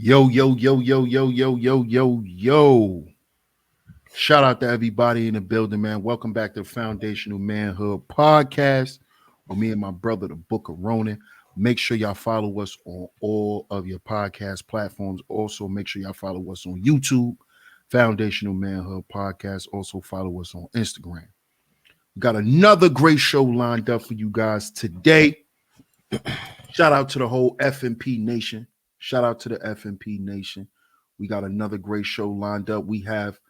Yo, yo, yo, yo, yo, yo, yo, yo, yo. Shout out to everybody in the building, man. Welcome back to the Foundational Manhood Podcast with me and my brother, the Book of Ronan. Make sure y'all follow us on all of your podcast platforms. Also, make sure y'all follow us on YouTube, Foundational Manhood Podcast. Also, follow us on Instagram. We got another great show lined up for you guys today. Shout out to the whole FMP Nation. Shout out to the FMP Nation. We got another great show lined up. We have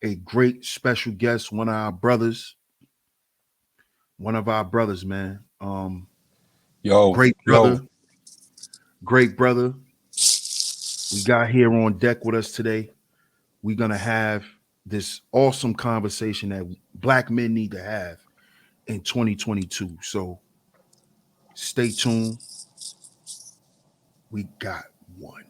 a great special guest, one of our brothers, man. Great brother. We got here on deck with us today. We're going to have this awesome conversation that Black men need to have in 2022. So stay tuned. We got one.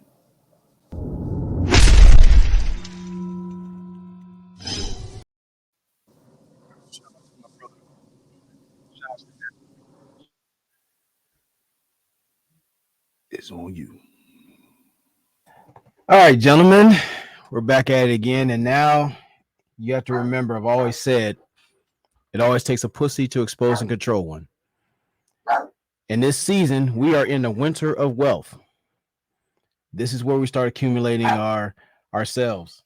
It's on you. All right, gentlemen, we're back at it again. And now you have to remember, I've always said, it always takes a pussy to expose and control one. In this season, we are in the winter of wealth. This is where we start accumulating ourselves,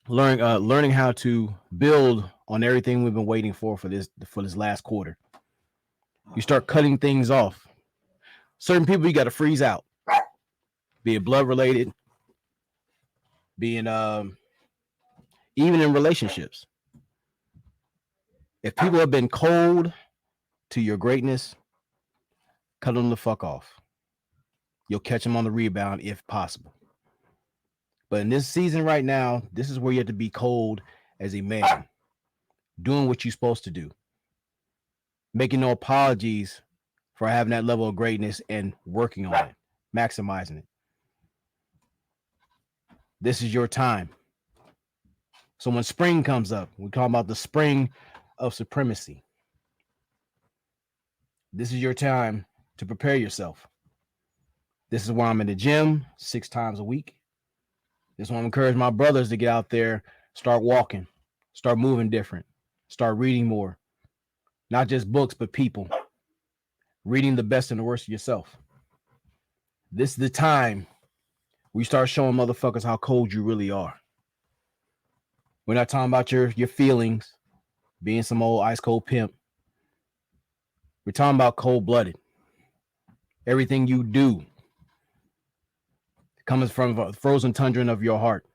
learning how to build on everything we've been waiting for this last quarter. You start cutting things off. Certain people you got to freeze out, be it blood related, being even in relationships. If people have been cold to your greatness, cut them the fuck off. You'll catch them on the rebound if possible. But in this season right now, this is where you have to be cold as a man, doing what you're supposed to do, making no apologies for having that level of greatness and working on it, maximizing it. This is your time. So when spring comes up, we talk about the spring of supremacy. This is your time to prepare yourself. This is why I'm in the gym 6 times a week. This is why I encourage my brothers to get out there, start walking, start moving different, start reading more. Not just books, but people. Reading the best and the worst of yourself. This is the time we start showing motherfuckers how cold you really are. We're not talking about your feelings, being some old ice cold pimp. We're talking about cold blooded. Everything you do comes from the frozen tundra of your heart.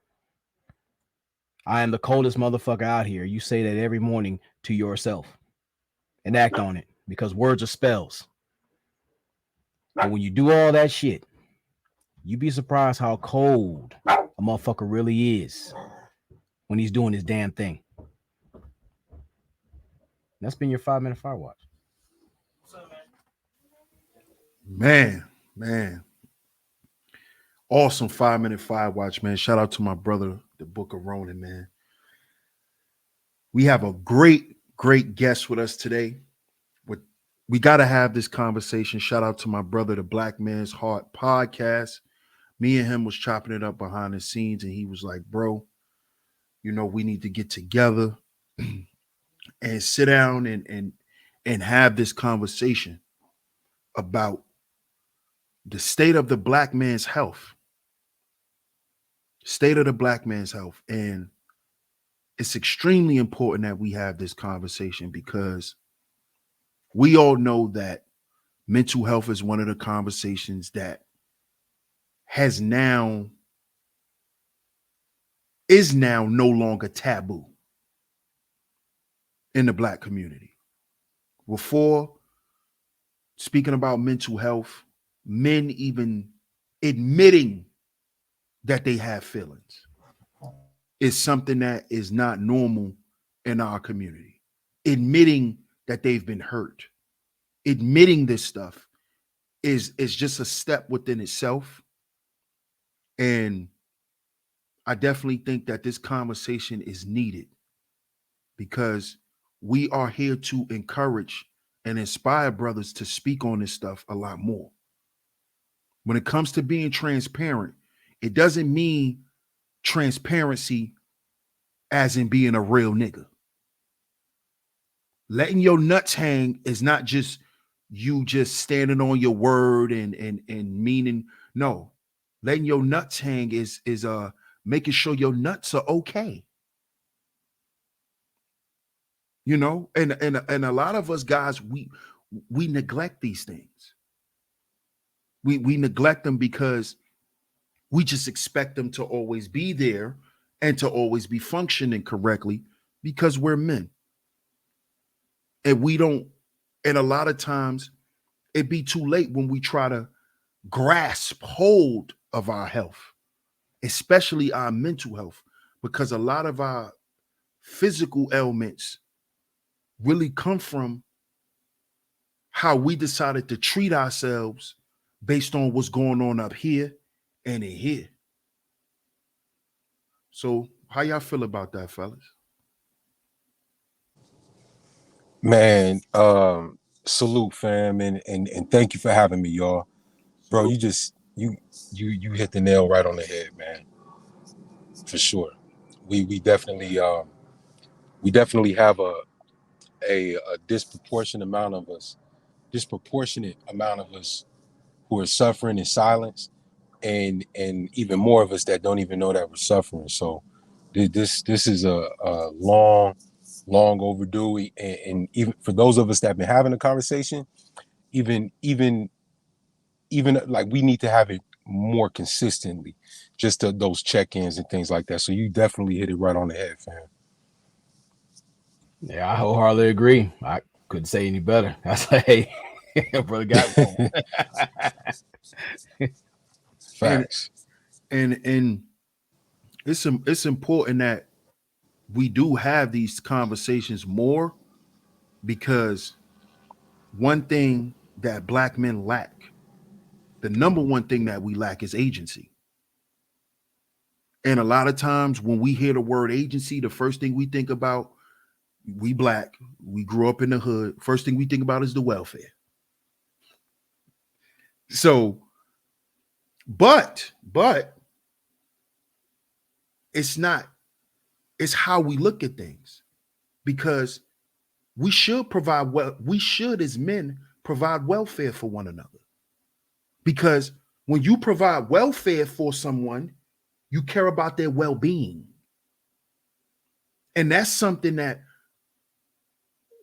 I am the coldest motherfucker out here. You say that every morning to yourself and act on it, because words are spells. And when you do all that shit, you'd be surprised how cold a motherfucker really is when he's doing his damn thing. That's been your 5-minute fire watch. Man. Awesome 5-minute fire watch, man. Shout out to my brother, the Book of Ronan, man. We have a great guest with us today. We got to have this conversation. Shout out to my brother, the Black Man's Heart Podcast. Me and him was chopping it up behind the scenes, and he was like, bro, we need to get together and sit down and have this conversation about the state of the black man's health. State of the black man's health. And it's extremely important that we have this conversation, because we all know that mental health is one of the conversations that is now no longer taboo in the black community. Before, speaking about mental health, men even admitting that they have feelings is something that is not normal in our community. Admitting that they've been hurt, admitting this stuff is just a step within itself. And I definitely think that this conversation is needed, because we are here to encourage and inspire brothers to speak on this stuff a lot more. When it comes to being transparent, it doesn't mean transparency as in being a real nigga. Letting your nuts hang is not just you just standing on your word and meaning. No, letting your nuts hang is making sure your nuts are okay. And a lot of us guys, we neglect these things. We neglect them because we just expect them to always be there and to always be functioning correctly, because we're men. And we don't, and a lot of times it'd be too late when we try to grasp hold of our health, especially our mental health, because a lot of our physical ailments really come from how we decided to treat ourselves based on what's going on up here and in here. So how y'all feel about that, fellas? Man, salute, fam, and thank you for having me, y'all. Bro, you hit the nail right on the head, man. For sure. We definitely have a disproportionate amount of us who are suffering in silence, and even more of us that don't even know that we're suffering. So this is a long overdue, and even for those of us that have been having a conversation, even like we need to have it more consistently, just those check-ins and things like that. So you definitely hit it right on the head, fam. Yeah, I wholeheartedly agree. I couldn't say any better. I was like, hey, brother got one. Facts. And it's important that we do have these conversations more, because one thing that black men lack, the number one thing that we lack, is agency. And a lot of times when we hear the word agency, the first thing we think about, we black, we grew up in the hood, first thing we think about is the welfare. So, but it's not, it's how we look at things, because we should as men provide welfare for one another, because When you provide welfare for someone, you care about their well-being. And that's something that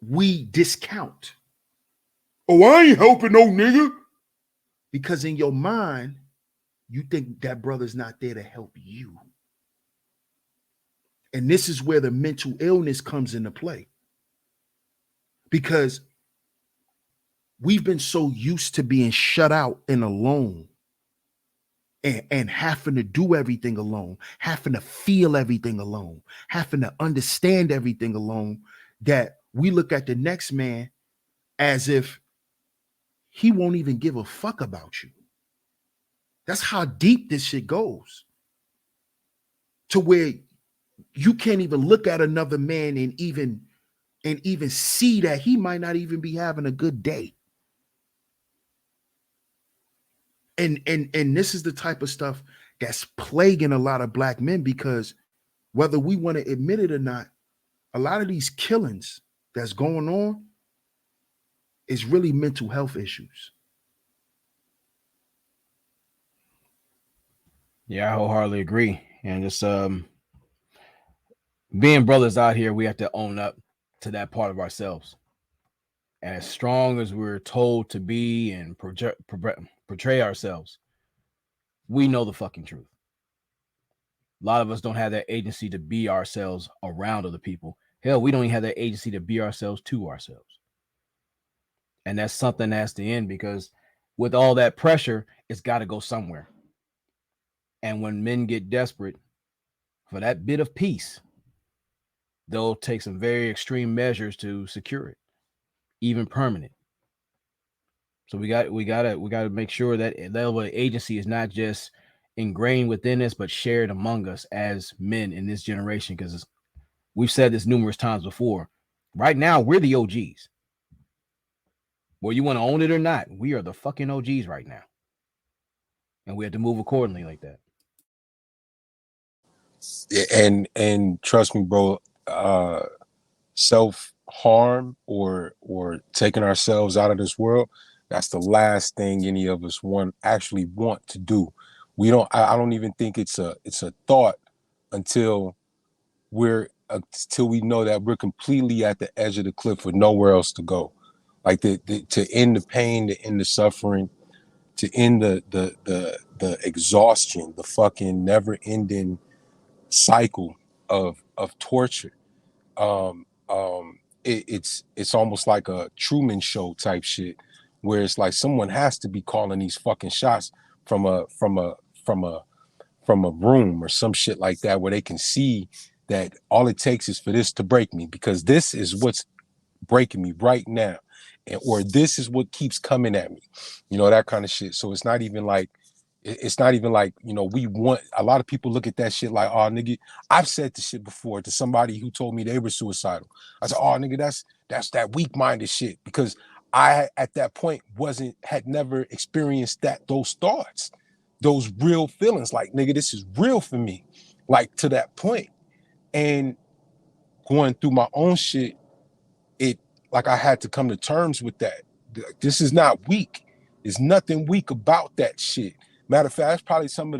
we discount. Oh, I ain't helping no nigga. Because in your mind, you think that brother's not there to help you. And this is where the mental illness comes into play. Because we've been so used to being shut out and alone and having to do everything alone, having to feel everything alone, having to understand everything alone, that we look at the next man as if he won't even give a fuck about you. That's how deep this shit goes. To where you can't even look at another man and even see that he might not even be having a good day. And this is the type of stuff that's plaguing a lot of black men, because whether we want to admit it or not, a lot of these killings that's going on is really mental health issues. Yeah, I wholeheartedly agree. And just being brothers out here, we have to own up to that part of ourselves. And as strong as we're told to be and portray ourselves, we know the fucking truth. A lot of us don't have that agency to be ourselves around other people. Hell, we don't even have that agency to be ourselves to ourselves. And that's something that has to end, because with all that pressure, it's got to go somewhere. And when men get desperate for that bit of peace, they'll take some very extreme measures to secure it, even permanent. So we got to make sure that level of agency is not just ingrained within us, but shared among us as men in this generation. Because we've said this numerous times before. Right now, we're the OGs. Whether you want to own it or not, we are the fucking OGs right now, and we have to move accordingly like that. And trust me, bro, self-harm or taking ourselves out of this world, that's the last thing any of us actually want to do. We don't, I don't even think it's a thought until we know that we're completely at the edge of the cliff with nowhere else to go. Like to end the pain, to end the suffering, to end the exhaustion, the fucking never-ending cycle of torture. It's almost like a Truman Show type shit, where it's like someone has to be calling these fucking shots from a room or some shit like that, where they can see that all it takes is for this to break me, because this is what's breaking me right now, or this is what keeps coming at me, that kind of shit. So it's not even like, we want, a lot of people look at that shit like, oh nigga, I've said this shit before to somebody who told me they were suicidal. I said, oh nigga, that's that weak-minded shit, because I at that point had never experienced those thoughts, those real feelings, like nigga, this is real for me, like to that point. And going through my own shit, it, like, I had to come to terms with that. This is not weak. There's nothing weak about that shit. Matter of fact, that's probably some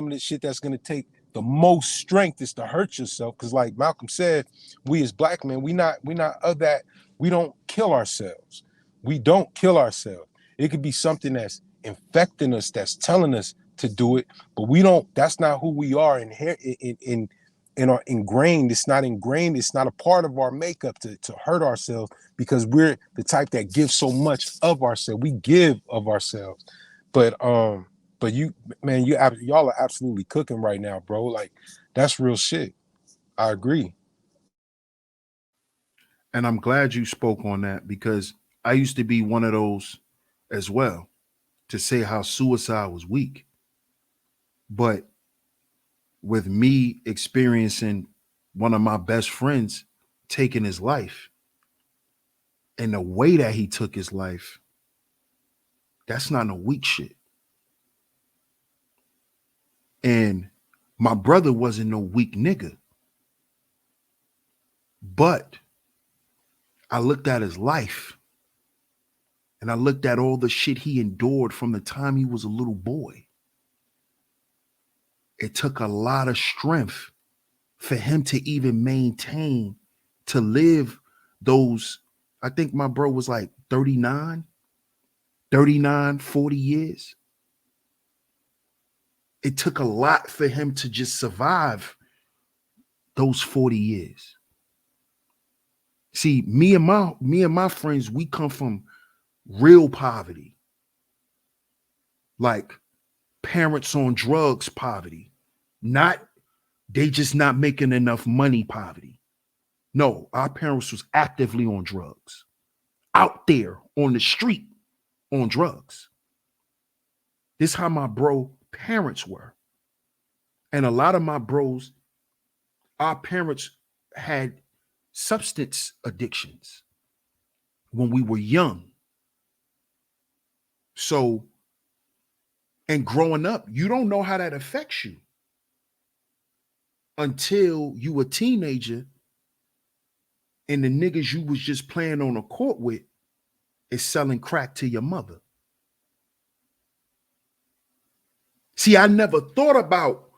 of the shit that's gonna take the most strength, is to hurt yourself. Cause like Malcolm said, we as black men, we not of that. We don't kill ourselves. We don't kill ourselves. It could be something that's infecting us, that's telling us to do it, but we don't. That's not who we are in our ingrained. It's not ingrained. It's not a part of our makeup to hurt ourselves, because we're the type that gives so much of ourselves. We give of ourselves. But you, man, y'all are absolutely cooking right now, bro. Like, that's real shit. I agree. And I'm glad you spoke on that, because I used to be one of those as well, to say how suicide was weak. But with me experiencing one of my best friends taking his life, and the way that he took his life, that's not no weak shit. And my brother wasn't no weak nigga. But I looked at his life, And I looked at all the shit he endured from the time he was a little boy. It took a lot of strength for him to even maintain, to live those. I think my bro was like 39, 40 years. It took a lot for him to just survive those 40 years. See, me and my friends, we come from real poverty. Like parents on drugs poverty. Not they just not making enough money poverty. No, our parents was actively on drugs. Out there on the street on drugs. This is how my bro parents were. And a lot of my bros, our parents had substance addictions when we were young. So, and growing up, you don't know how that affects you until you a teenager and the niggas you was just playing on a court with is selling crack to your mother. See, I never thought about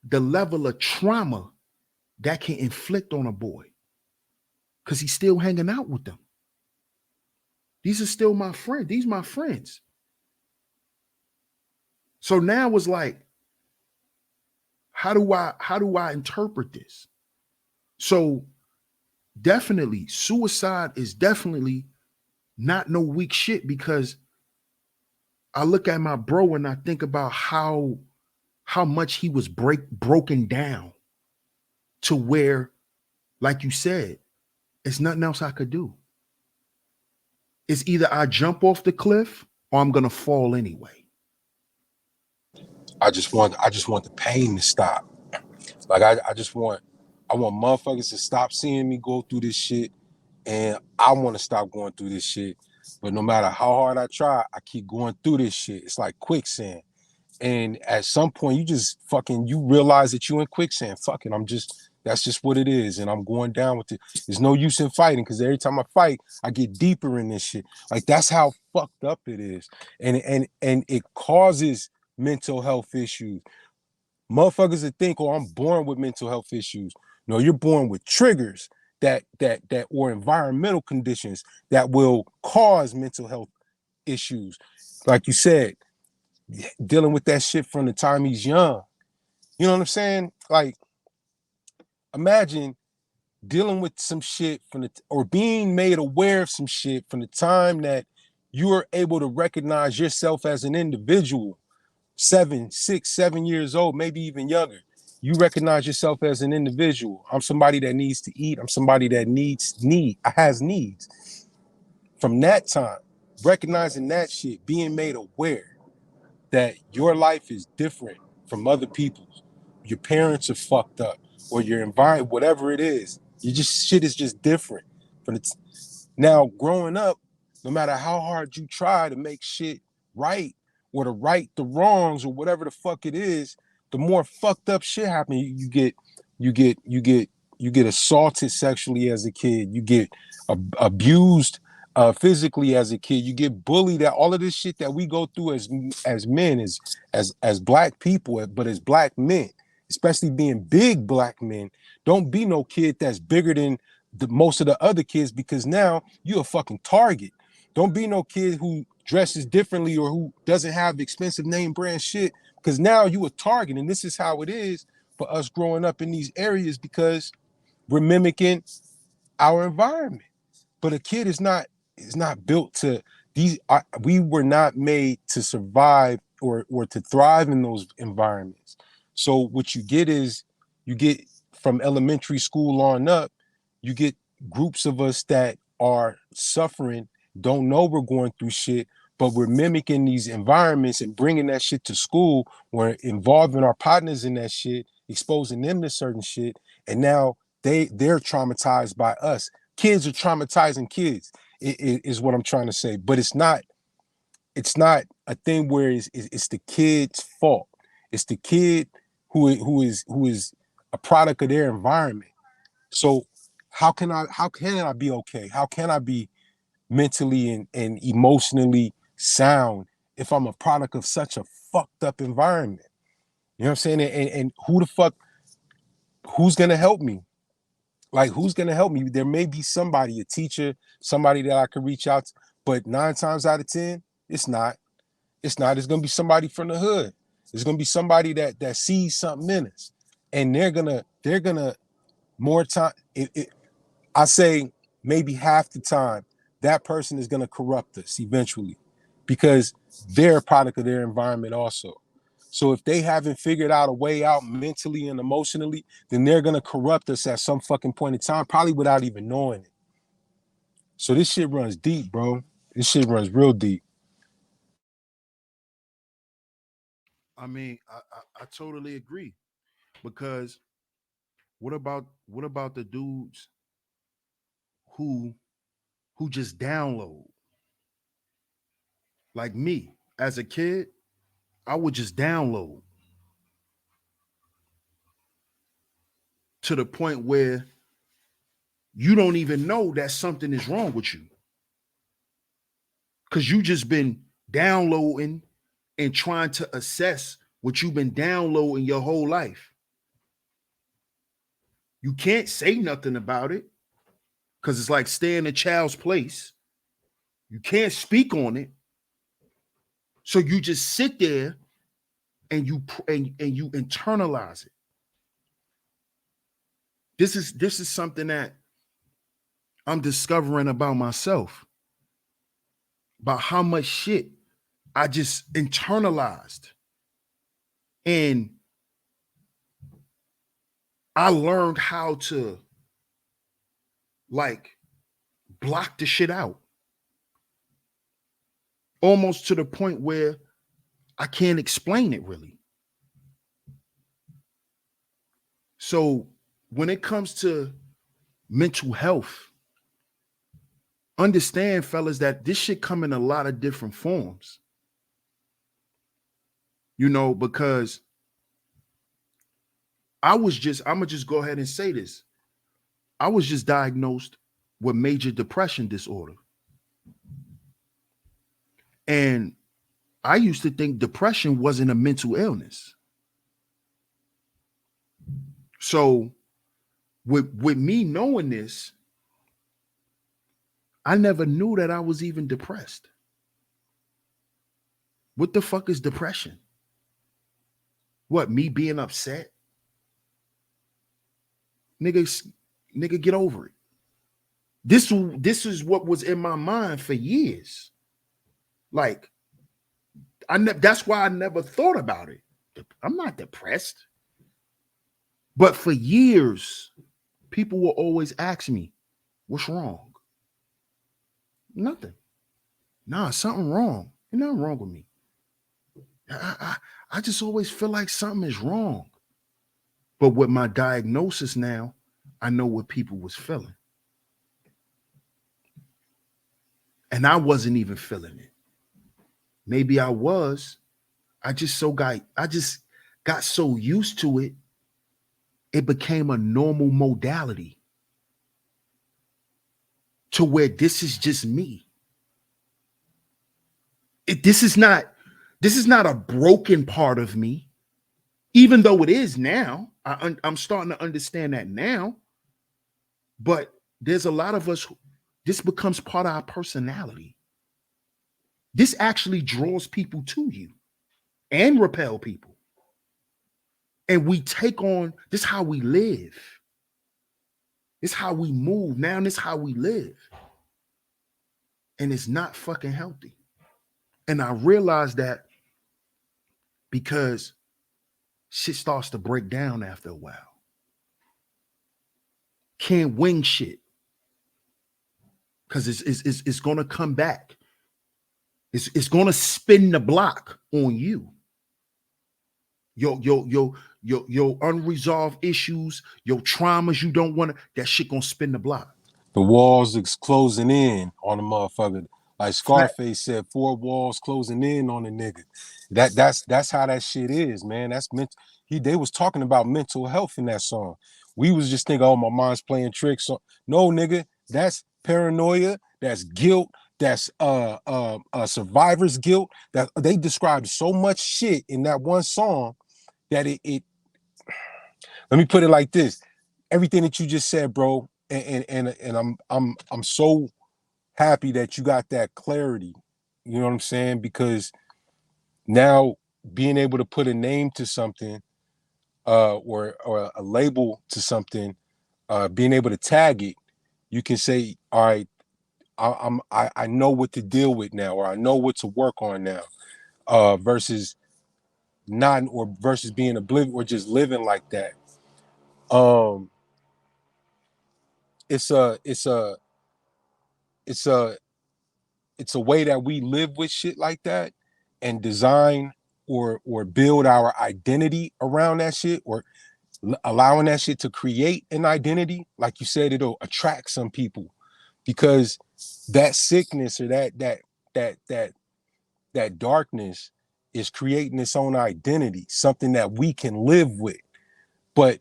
the level of trauma that can inflict on a boy because he's still hanging out with them. These are still my friends. These are my friends. So now it's like, how do I interpret this? So definitely suicide is definitely not no weak shit, because I look at my bro and I think about how much he was broken down to where, like you said, it's nothing else I could do. It's either I jump off the cliff or I'm gonna fall anyway. I just want the pain to stop. Like I want motherfuckers to stop seeing me go through this shit, and I want to stop going through this shit. But no matter how hard I try, I keep going through this shit. It's like quicksand. And at some point, you realize that you in quicksand. Fuck it, that's just what it is. And I'm going down with it. There's no use in fighting, because every time I fight, I get deeper in this shit. Like, that's how fucked up it is. And it causes mental health issues. Motherfuckers that think, oh, I'm born with mental health issues. No, you're born with triggers that or environmental conditions that will cause mental health issues. Like you said, dealing with that shit from the time he's young. You know what I'm saying? Like, imagine dealing with some shit or being made aware of some shit from the time that you are able to recognize yourself as an individual, 7 years old, maybe even younger. You recognize yourself as an individual. I'm somebody that needs to eat. I'm somebody that has needs. From that time, recognizing that shit, being made aware that your life is different from other people's. Your parents are fucked up, or your environment, whatever it is. Shit is just different. Now, growing up, no matter how hard you try to make shit right, or to right the wrongs, or whatever the fuck it is, the more fucked up shit happens. You get assaulted sexually as a kid. You get abused physically as a kid. You get bullied. All of this shit that we go through as men, as black people, but as black men, especially being big black men. Don't be no kid that's bigger than most of the other kids, because now you're a fucking target. Don't be no kid who dresses differently or who doesn't have expensive name brand shit, because now you a target. And this is how it is for us growing up in these areas, because we're mimicking our environment. But a kid is not built to these. We were not made to survive or to thrive in those environments. So what you get is, you get from elementary school on up, you get groups of us that are suffering, don't know we're going through shit, but we're mimicking these environments and bringing that shit to school. We're involving our partners in that shit, exposing them to certain shit, and now they're traumatized by us. Kids are traumatizing kids, is what I'm trying to say. But it's not a thing where it's the kid's fault. It's the kid who is a product of their environment. So how can I be okay? How can I be mentally and emotionally sound if I'm a product of such a fucked up environment? You know what I'm saying? And who the fuck, who's gonna help me? Like, who's gonna help me? There may be somebody, a teacher, somebody that I could reach out to, but 9 times out of 10, it's not. It's not. It's gonna be somebody from the hood. It's gonna be somebody that sees something in us, and they're gonna more time. I say maybe half the time that person is gonna corrupt us eventually, because they're a product of their environment also. So if they haven't figured out a way out mentally and emotionally, then they're gonna corrupt us at some fucking point in time, probably without even knowing it. So this shit runs deep, bro. This shit runs real deep. I mean, I totally agree because what about the dudes who who just download? Like me, as a kid, I would just download to the point where you don't even know that something is wrong with you because you just been downloading and trying to assess what you've been downloading your whole life. You can't say nothing about it because it's like stay in a child's place. You can't speak on it. So you just sit there and you internalize it. This is something that I'm discovering about myself, about how much shit I just internalized. And I learned how to like block the shit out. Almost to the point where I can't explain it really. So when it comes to mental health, understand, fellas, that this shit come in a lot of different forms. You know, because I'm gonna just go ahead and say this. I was just diagnosed with major depression disorder. And I used to think depression wasn't a mental illness. So with me knowing this, I never knew that I was even depressed. What the fuck is depression? What, me being upset? Nigga, get over it. This is what was in my mind for years. Like, that's why I never thought about it. I'm not depressed. But for years, people will always ask me, what's wrong? Nothing. Nah, something wrong. Ain't nothing wrong with me. I just always feel like something is wrong. But with my diagnosis now, I know what people was feeling. And I wasn't even feeling it. Maybe I was. I just got so used to it, it became a normal modality to where this is just me. This is not a broken part of me, even though it is now. I'm starting to understand that now. But there's a lot of us, this becomes part of our personality. This actually draws people to you and repel people. And we take on this, how we live. This how we move now. This how we live. And it's not fucking healthy. And I realized that because shit starts to break down after a while. Can't wing shit. Because it's going to come back. It's going to spin the block on you. Your unresolved issues, your traumas you don't want to, that shit going to spin the block. The walls is closing in on the motherfucker. Like Scarface said, 4 walls closing in on the nigga. That's how that shit is, man. That's they was talking about mental health in that song. We was just thinking, oh, my mind's playing tricks. No, nigga, that's paranoia. that's guilt, that's survivor's guilt. That they described so much shit in that one song that it let me put it like this. Everything that you just said, bro, and I'm so happy that you got that clarity. You know what I'm saying? Because now being able to put a name to something, or a label to something, being able to tag it, you can say, all right, I know what to deal with now, or I know what to work on now, versus not, or versus being oblivious or just living like that. Um, it's a it's a it's a it's a way that we live with shit like that and design or build our identity around that shit, or allowing that shit to create an identity. Like you said, it'll attract some people because that sickness or that darkness is creating its own identity, something that we can live with. But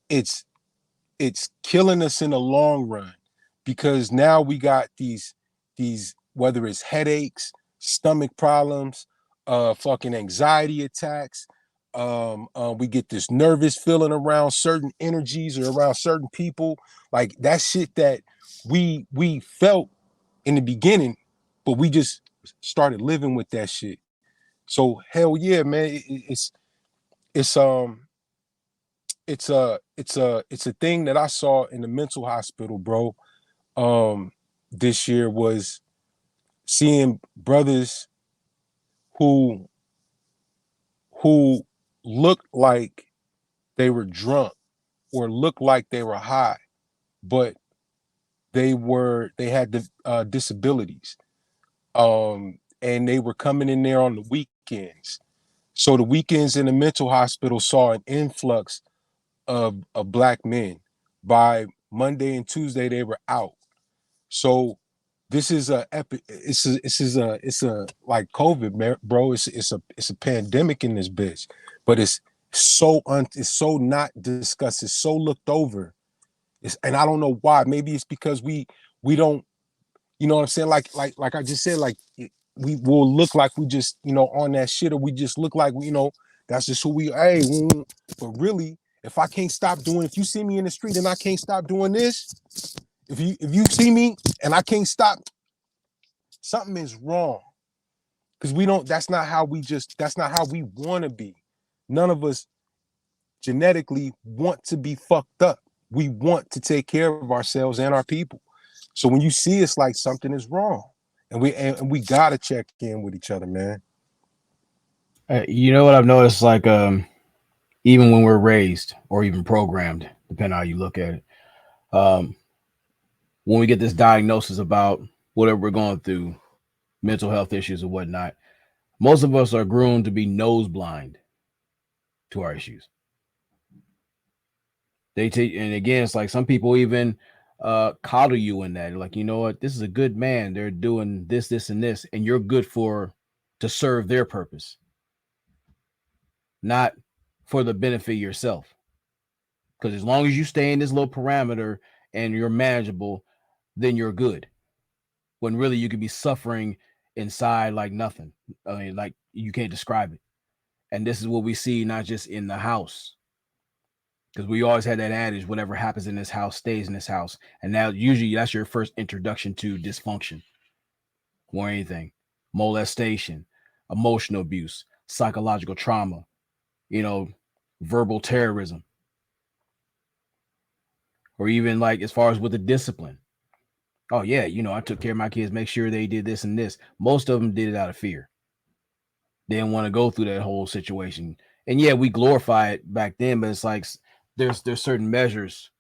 it's killing us in the long run, because now we got these whether it's headaches, stomach problems, fucking anxiety attacks, we get this nervous feeling around certain energies or around certain people, like that shit that we felt in the beginning, but we just started living with that shit. So hell yeah, man, it's it's a thing that I saw in the mental hospital, bro. This year was seeing brothers who who looked like they were drunk or looked like they were high, but they had disabilities. And they were coming in there on the weekends. So the weekends in the mental hospital saw an influx of black men. By Monday and Tuesday, they were out. So this is a epic. It's a like COVID, bro. It's a pandemic in this bitch, but it's so not discussed. It's so looked over. And I don't know why. Maybe it's because we don't. You know what I'm saying? Like I just said, like we will look like we just on that shit, or we just look like that's just who we. Hey, but really, if you see me in the street and I can't stop doing this, if you see me and I can't stop, something is wrong. Because we don't. That's not how we want to be. None of us genetically want to be fucked up. We want to take care of ourselves and our people. So when you see us, like something is wrong, and we gotta check in with each other, man. You know what I've noticed, like even when we're raised or even programmed, depending on how you look at it, um, when we get this diagnosis about whatever we're going through, mental health issues or whatnot, most of us are groomed to be nose blind to our issues. They take, and again, it's like some people even coddle you in that. Like, you know what, this is a good man. They're doing this, this, and this, and you're good to serve their purpose, not for the benefit of yourself. Because as long as you stay in this little parameter and you're manageable, then you're good. When really you could be suffering inside like nothing. I mean, like you can't describe it. And this is what we see not just in the house, because we always had that adage, whatever happens in this house stays in this house. And now usually that's your first introduction to dysfunction or anything. Molestation, emotional abuse, psychological trauma, you know, verbal terrorism, or even like as far as with the discipline. Oh yeah, I took care of my kids, make sure they did this and this. Most of them did it out of fear. They didn't want to go through that whole situation. And yeah, we glorify it back then, but it's like there's certain measures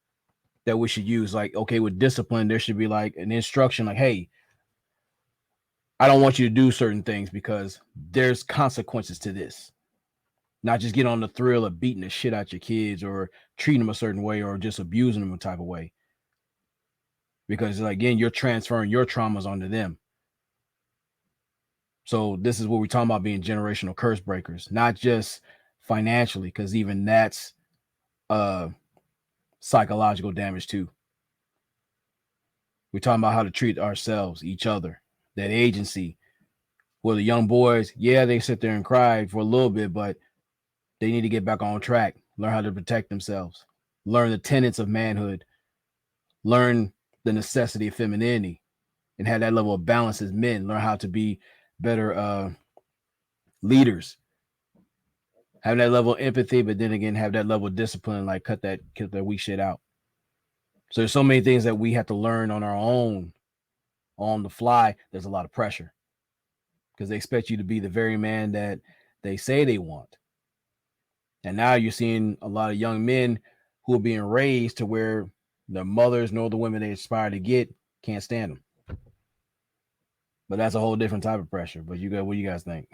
that we should use. Like, okay, with discipline, there should be like an instruction, like, hey, I don't want you to do certain things because there's consequences to this. Not just get on the thrill of beating the shit out your kids or treating them a certain way or just abusing them a type of way. Because again, you're transferring your traumas onto them. So this is what we're talking about, being generational curse breakers, not just financially, because even that's psychological damage too. We're talking about how to treat ourselves, each other, that agency. Well, the young boys, yeah, they sit there and cry for a little bit, but they need to get back on track, learn how to protect themselves, learn the tenets of manhood, learn the necessity of femininity, and have that level of balance as men, learn how to be better leaders, have that level of empathy, but then again, have that level of discipline, like cut that weak shit out. So there's so many things that we have to learn on our own, on the fly. There's a lot of pressure because they expect you to be the very man that they say they want. And now you're seeing a lot of young men who are being raised to where their mothers nor the women they aspire to get can't stand them. But that's a whole different type of pressure. But you guys, what do you guys think?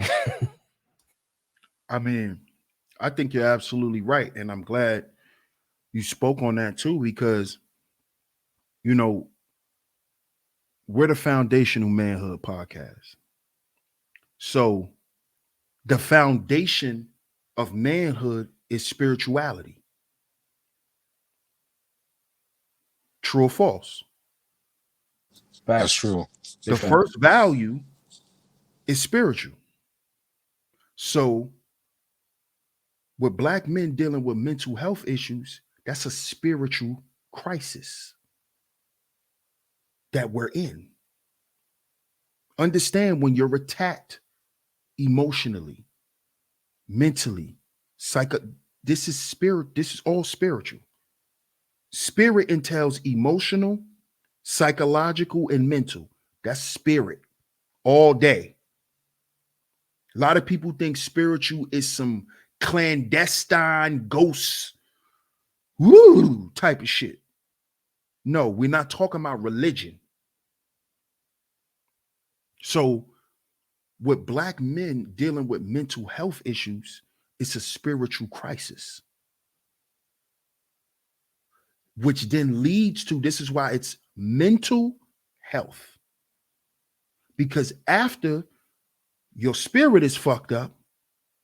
I mean, I think you're absolutely right. And I'm glad you spoke on that too, because, you know, we're the Foundational Manhood Podcast. So the foundation of manhood is spirituality. True or false? That's true. The first value is spiritual. So with Black men dealing with mental health issues, that's a spiritual crisis that we're in. Understand, when you're attacked emotionally, mentally, this is spirit, this is all spiritual. Spirit entails emotional, psychological, and mental. That's spirit all day. A lot of people think spiritual is some clandestine ghosts, woo, type of shit. No, we're not talking about religion. So with Black men dealing with mental health issues, it's a spiritual crisis, which then leads to, this is why it's mental health. Because after your spirit is fucked up,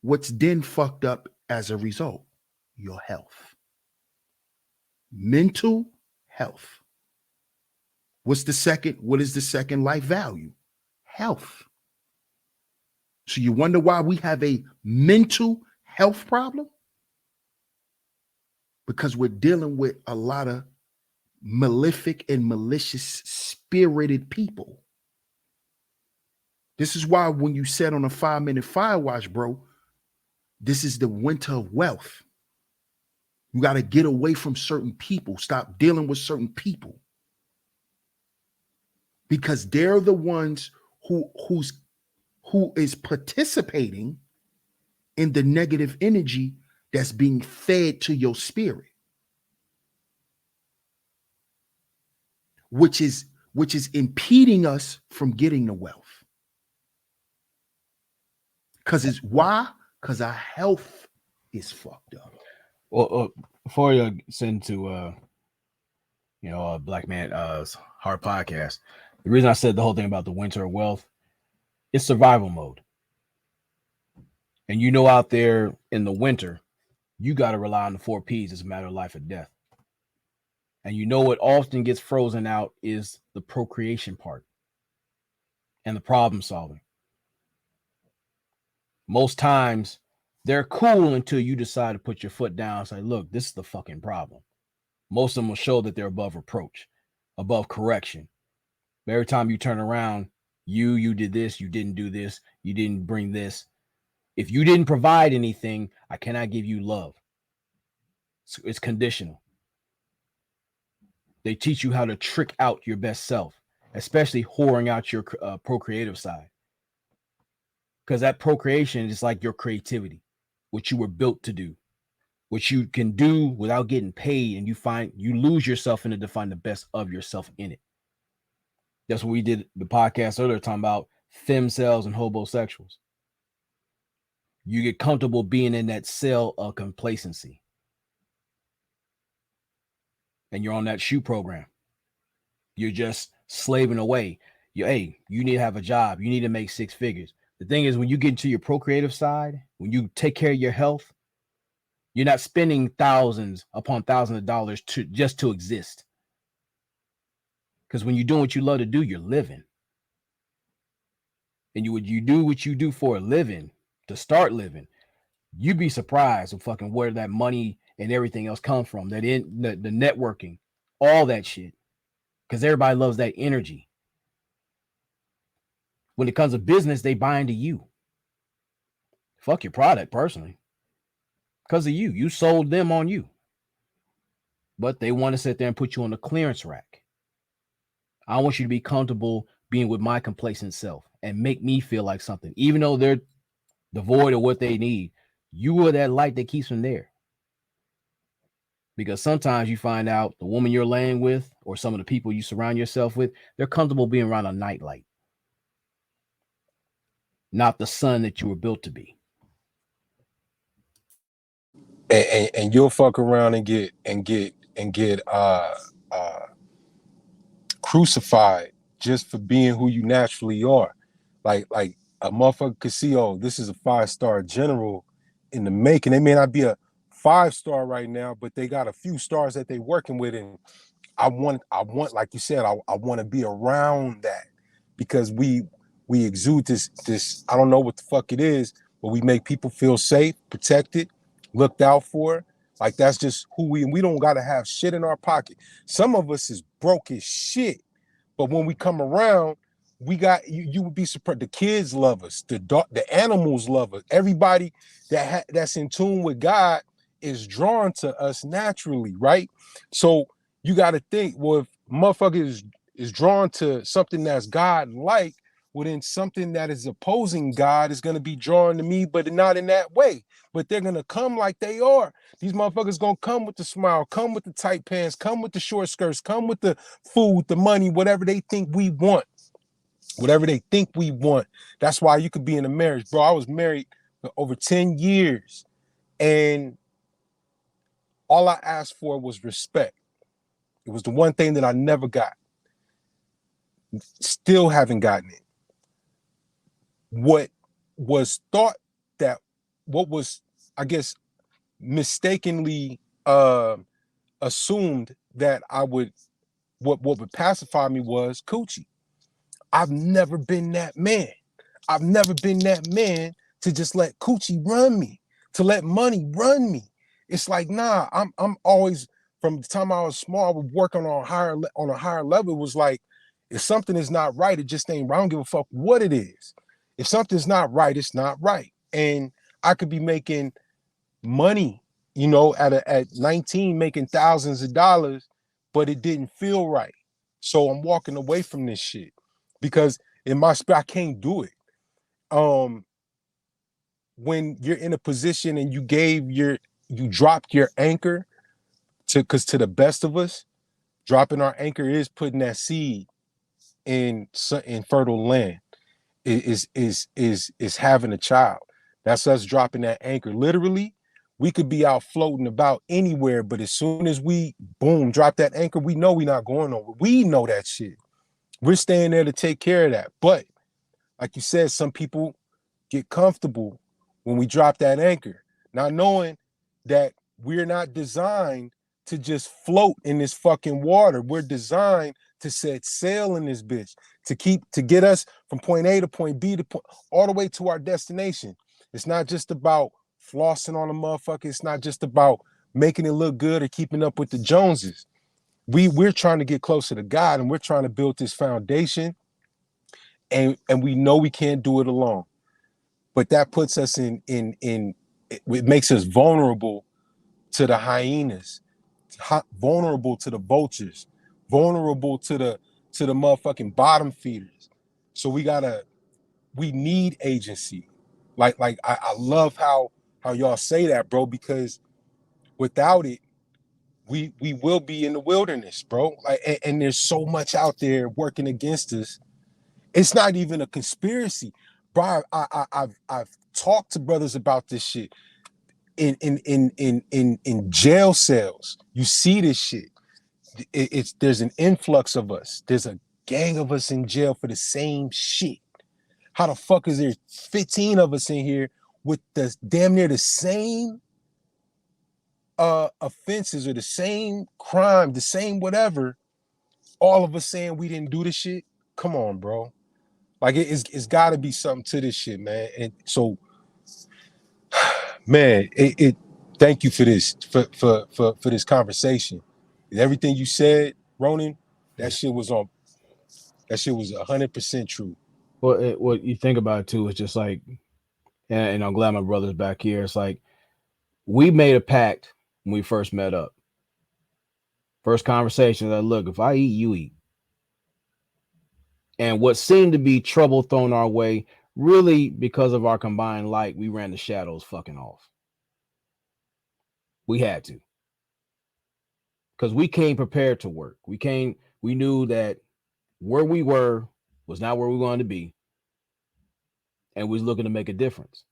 what's then fucked up as a result? Your health. Mental health. What is the second life value? Health. So you wonder why we have a mental health problem? Because we're dealing with a lot of malefic and malicious spirited people. This is why when you said on a 5-minute fire watch, bro, this is the winter of wealth. You got to get away from certain people. Stop dealing with certain people. Because they're the ones who is participating in the negative energy that's being fed to your spirit. Which is impeding us from getting the wealth. Because because our health is fucked up. Well, before you send to Black Man's Heart Podcast, the reason I said the whole thing about the winter of wealth is survival mode. And out there in the winter, you got to rely on the 4 P's. It's a matter of life or death. And what often gets frozen out is the procreation part and the problem solving. Most times they're cool until you decide to put your foot down and say, look, this is the fucking problem. Most of them will show that they're above reproach, above correction. But every time you turn around, you did this, you didn't do this, you didn't bring this. If you didn't provide anything, I cannot give you love. So it's conditional. They teach you how to trick out your best self, especially whoring out your procreative side. Because that procreation is like your creativity, what you were built to do, what you can do without getting paid, and you lose yourself in it to find the best of yourself in it. That's what we did the podcast earlier, talking about femcells and hobosexuals. You get comfortable being in that cell of complacency. And you're on that shoe program. You're just slaving away. You need to have a job. You need to make 6 figures. The thing is, when you get into your procreative side, when you take care of your health, you're not spending thousands upon thousands of dollars just to exist. Because when you're doing what you love to do, you're living. And you do what you do for a living to start living, you'd be surprised of fucking where that money and everything else come from. That in the networking, all that shit. Because everybody loves that energy. When it comes to business, they buy into you. Fuck your product personally. Because of you. You sold them on you. But they want to sit there and put you on the clearance rack. I want you to be comfortable being with my complacent self and make me feel like something. Even though they're devoid of what they need, you are that light that keeps them there. Because sometimes you find out the woman you're laying with or some of the people you surround yourself with, they're comfortable being around a nightlight, not the sun that you were built to be. And you'll fuck around and get crucified just for being who you naturally are. Like a motherfucker could see, oh, this is a 5-star general in the making. They may not be a 5-star right now, but they got a few stars that they working with. And I want, like you said, I want to be around that, because we exude this, I don't know what the fuck it is, but we make people feel safe, protected, looked out for. Like, that's just who we don't got to have shit in our pocket. Some of us is broke as shit, but when we come around, we got, you would be surprised. The kids love us, the animals love us. Everybody that's in tune with God is drawn to us naturally, right? So you got to think, well, if motherfucker is drawn to something that's God-like, well, then something that is opposing God is going to be drawn to me, but not in that way. But they're going to come like they are. These motherfuckers going to come with the smile, come with the tight pants, come with the short skirts, come with the food, the money, whatever they think we want. Whatever they think we want. That's why you could be in a marriage. Bro, I was married for over 10 years, and all I asked for was respect. It was the one thing that I never got. Still haven't gotten it. What was thought that, what was, I guess, mistakenly assumed that I would, what would pacify me was coochie. I've never been that man. I've never been that man to just let coochie run me, to let money run me. It's like, nah, I'm always, from the time I was small, I was working on a higher level. It was like, if something is not right, it just ain't right. I don't give a fuck what it is. If something's not right, it's not right. And I could be making money, at 19, making thousands of dollars, but it didn't feel right. So I'm walking away from this shit, because in my spirit, I can't do it. When you're in a position and you dropped your anchor, because to the best of us, dropping our anchor is putting that seed in fertile land, is having a child. That's us dropping that anchor. Literally, we could be out floating about anywhere, but as soon as we boom drop that anchor, we know we're not going nowhere. We know that shit. We're staying there to take care of that. But like you said, some people get comfortable when we drop that anchor, not knowing that we're not designed to just float in this fucking water. We're designed to set sail in this bitch, to get us from point A to point B to all the way to our destination. It's not just about flossing on a motherfucker. It's not just about making it look good or keeping up with the Joneses. We're trying to get closer to God, and we're trying to build this foundation, and we know we can't do it alone. But that puts us in it makes us vulnerable to the hyenas, vulnerable to the vultures, vulnerable to the motherfucking bottom feeders. So we need agency. Like I love how y'all say that, bro, because without it, we will be in the wilderness, bro. Like, and there's so much out there working against us. It's not even a conspiracy, bro. I've talked to brothers about this shit in jail cells. You see this shit. There's an influx of us. There's a gang of us in jail for the same shit. How the fuck is there 15 of us in here with the damn near the same offenses or the same crime, the same whatever, all of us saying we didn't do this shit. Come on, bro. Like it's got to be something to this shit, man. And so, man, it thank you for this for this conversation. Everything you said, Ronan, that shit was 100% true. Well, what you think about it too is just like, and I'm glad my brother's back here. It's like we made a pact when we first met up. First conversation that, look, if I eat, you eat. And what seemed to be trouble thrown our way, really because of our combined light, we ran the shadows fucking off. We had to. Because we came prepared to work. We knew that where we were was not where we wanted to be. And we was looking to make a difference.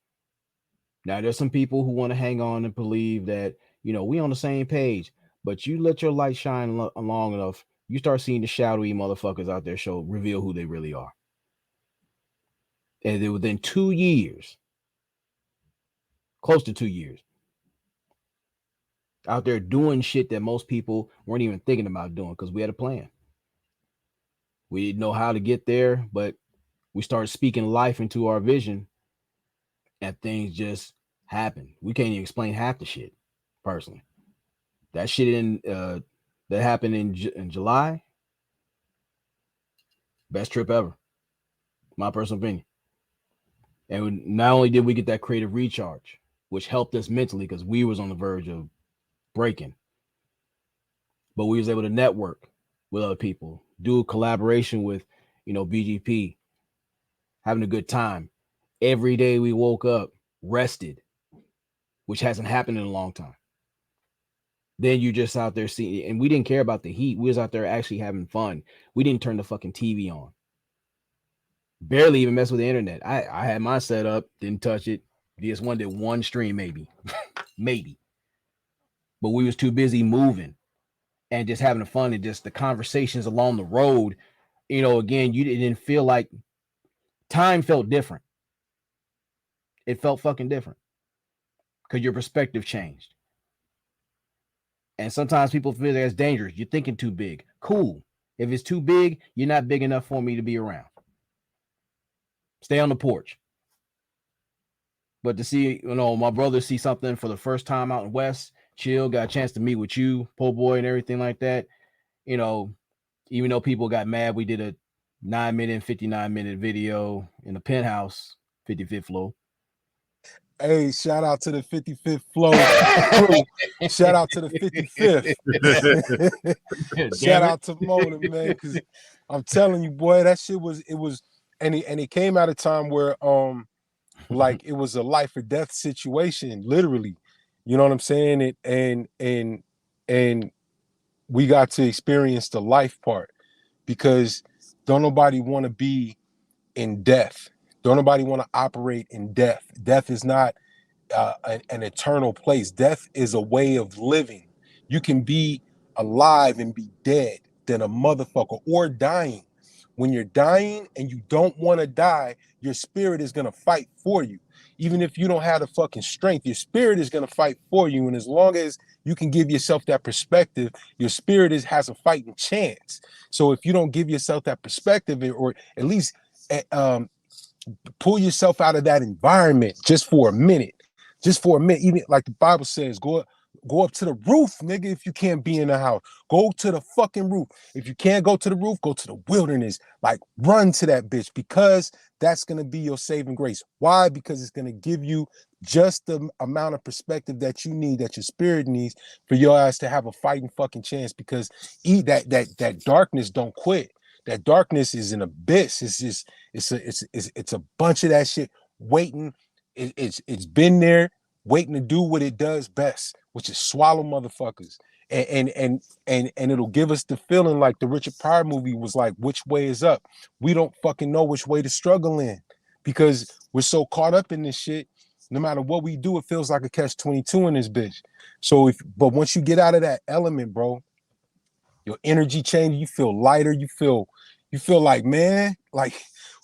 Now, there's some people who want to hang on and believe that, we on the same page. But you let your light shine long enough, you start seeing the shadowy motherfuckers out there reveal who they really are. And then within 2 years, close to 2 years, out there doing shit that most people weren't even thinking about doing because we had a plan. We didn't know how to get there, but we started speaking life into our vision and things just happened. We can't even explain half the shit, personally. That shit that happened in July, best trip ever, my personal opinion. And not only did we get that creative recharge, which helped us mentally because we was on the verge of breaking, but we was able to network with other people, do a collaboration with, BGP, having a good time. Every day we woke up rested, which hasn't happened in a long time. Then you just out there seeing, and we didn't care about the heat. We was out there actually having fun. We didn't turn the fucking TV on. Barely even mess with the internet. I had mine set up, didn't touch it. DS1 did one stream, maybe. Maybe. But we was too busy moving and just having fun, and just the conversations along the road. Again, you didn't feel like time felt different. It felt fucking different because your perspective changed. And sometimes people feel that's dangerous. You're thinking too big. Cool. If it's too big, you're not big enough for me to be around. Stay on the porch. But to see, my brother see something for the first time out in West, chill, got a chance to meet with you, po' boy, and everything like that. Even though people got mad, we did a 9-minute and 59-minute video in the penthouse, 55th floor. Hey, shout out to the 55th floor crew. Shout out to the 55th. Shout out to Mona, man, because I'm telling you, boy, that shit was, and it came at a time where like it was a life or death situation, literally. You know what I'm saying? And we got to experience the life part, because don't nobody want to be in death. Don't nobody want to operate in death. Death is not an eternal place. Death is a way of living. You can be alive and be dead than a motherfucker, or dying. When you're dying and you don't want to die, your spirit is going to fight for you. Even if you don't have the fucking strength, your spirit is going to fight for you. And as long as you can give yourself that perspective, your spirit has a fighting chance. So if you don't give yourself that perspective, or at least pull yourself out of that environment just for a minute, even like the Bible says, go up to the roof, nigga. If you can't be in the house, go to the fucking roof. If you can't go to the roof, go to the wilderness. Like, run to that bitch, because that's going to be your saving grace. Why? Because it's going to give you just the amount of perspective that you need, that your spirit needs, for your ass to have a fighting fucking chance. Because that darkness don't quit. That darkness is an abyss. It's a bunch of that shit waiting. It's been there waiting to do what it does best, which is swallow motherfuckers. And it'll give us the feeling like the Richard Pryor movie was like, which way is up? We don't fucking know which way to struggle in, because we're so caught up in this shit. No matter what we do, it feels like a catch-22 in this bitch. But once you get out of that element, bro, your energy changes. You feel lighter. You feel like, man, like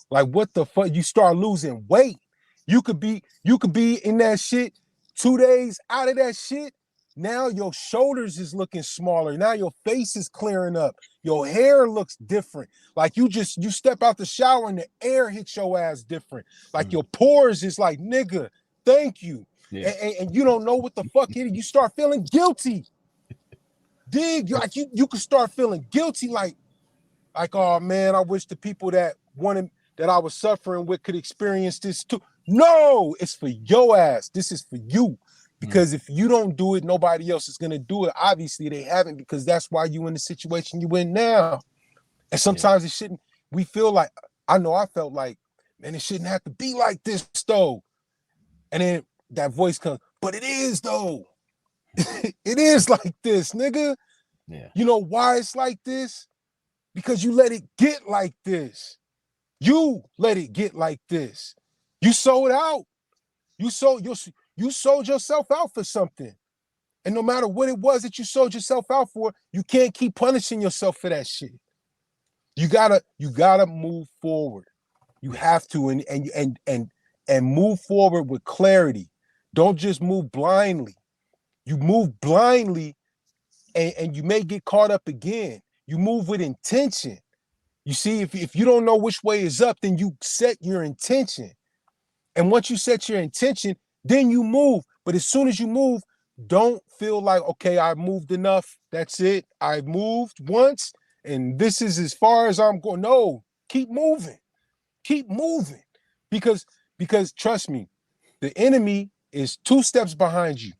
what the fuck? You start losing weight. You could be in that shit 2 days out of that shit. now your shoulders is looking smaller. Now your face is clearing up. Your hair looks different. Like you step out the shower and the air hits your ass different. Like your pores is like, nigga, thank you. Yeah. And you don't know what the fuck it is. You start feeling guilty. Dig, you can start feeling guilty, like, oh man, I wish the people that I was suffering with could experience this too. No, it's for your ass. This is for you. Because if you don't do it, nobody else is gonna do it. Obviously, they haven't, because that's why you in the situation you in now. And sometimes it shouldn't. We feel like, I know I felt like, man, it shouldn't have to be like this though. And then that voice comes, but it is though. It is like this, nigga. Yeah. You know why it's like this? Because you let it get like this. You let it get like this. You sold out. You sold yourself out for something. And no matter what it was that you sold yourself out for, you can't keep punishing yourself for that shit. You gotta move forward. You have to and move forward with clarity. Don't just move blindly. You move blindly and you may get caught up again. You move with intention. You see, if you don't know which way is up, then you set your intention. And once you set your intention, then you move. But as soon as you move, don't feel like, okay, I moved enough. That's it. I moved once and this is as far as I'm going. No, keep moving. Keep moving. Because trust me, the enemy is 2 steps behind you.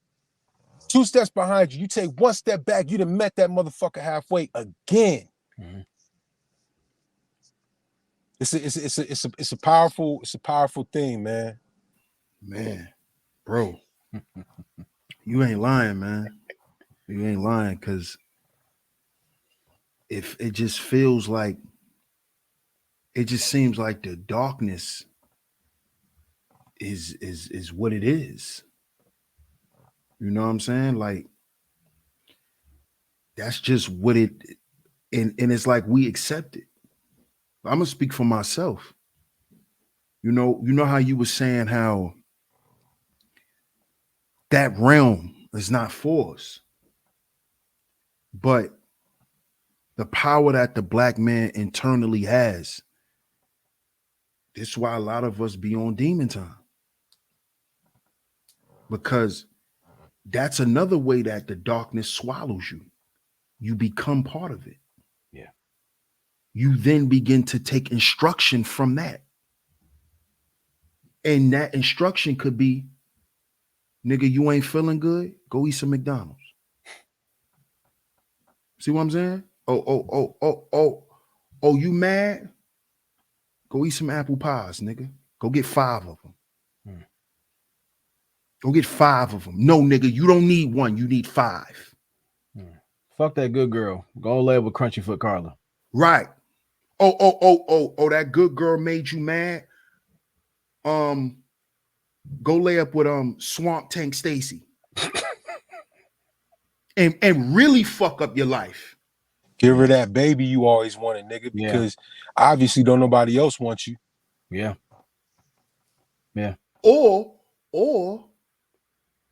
2 steps behind you. You take 1 step back, you done met that motherfucker halfway again. Mm-hmm. It's a powerful thing, man. Man, bro, you ain't lying, man. You ain't lying, because if it just feels like, it just seems like the darkness is what it is. You know what I'm saying? Like, that's just what it, and it's like we accept it. I'm gonna speak for myself. You know how you were saying how that realm is not for us, but the power that the black man internally has. This is why a lot of us be on demon time, because that's another way that the darkness swallows you. You become part of it. Yeah. You then begin to take instruction from that. And that instruction could be, nigga, you ain't feeling good? Go eat some McDonald's. See what I'm saying? Oh, you mad? Go eat some apple pies, nigga. Go get 5 of them. Go get 5 of them. No, nigga, you don't need 1. You need 5. Fuck that good girl. Go lay with Crunchy Foot Carla. Right. Oh, that good girl made you mad. Go lay up with Swamp Tank Stacy. and really fuck up your life. Give her that baby you always wanted, nigga, because obviously don't nobody else want you. Yeah. Yeah. Or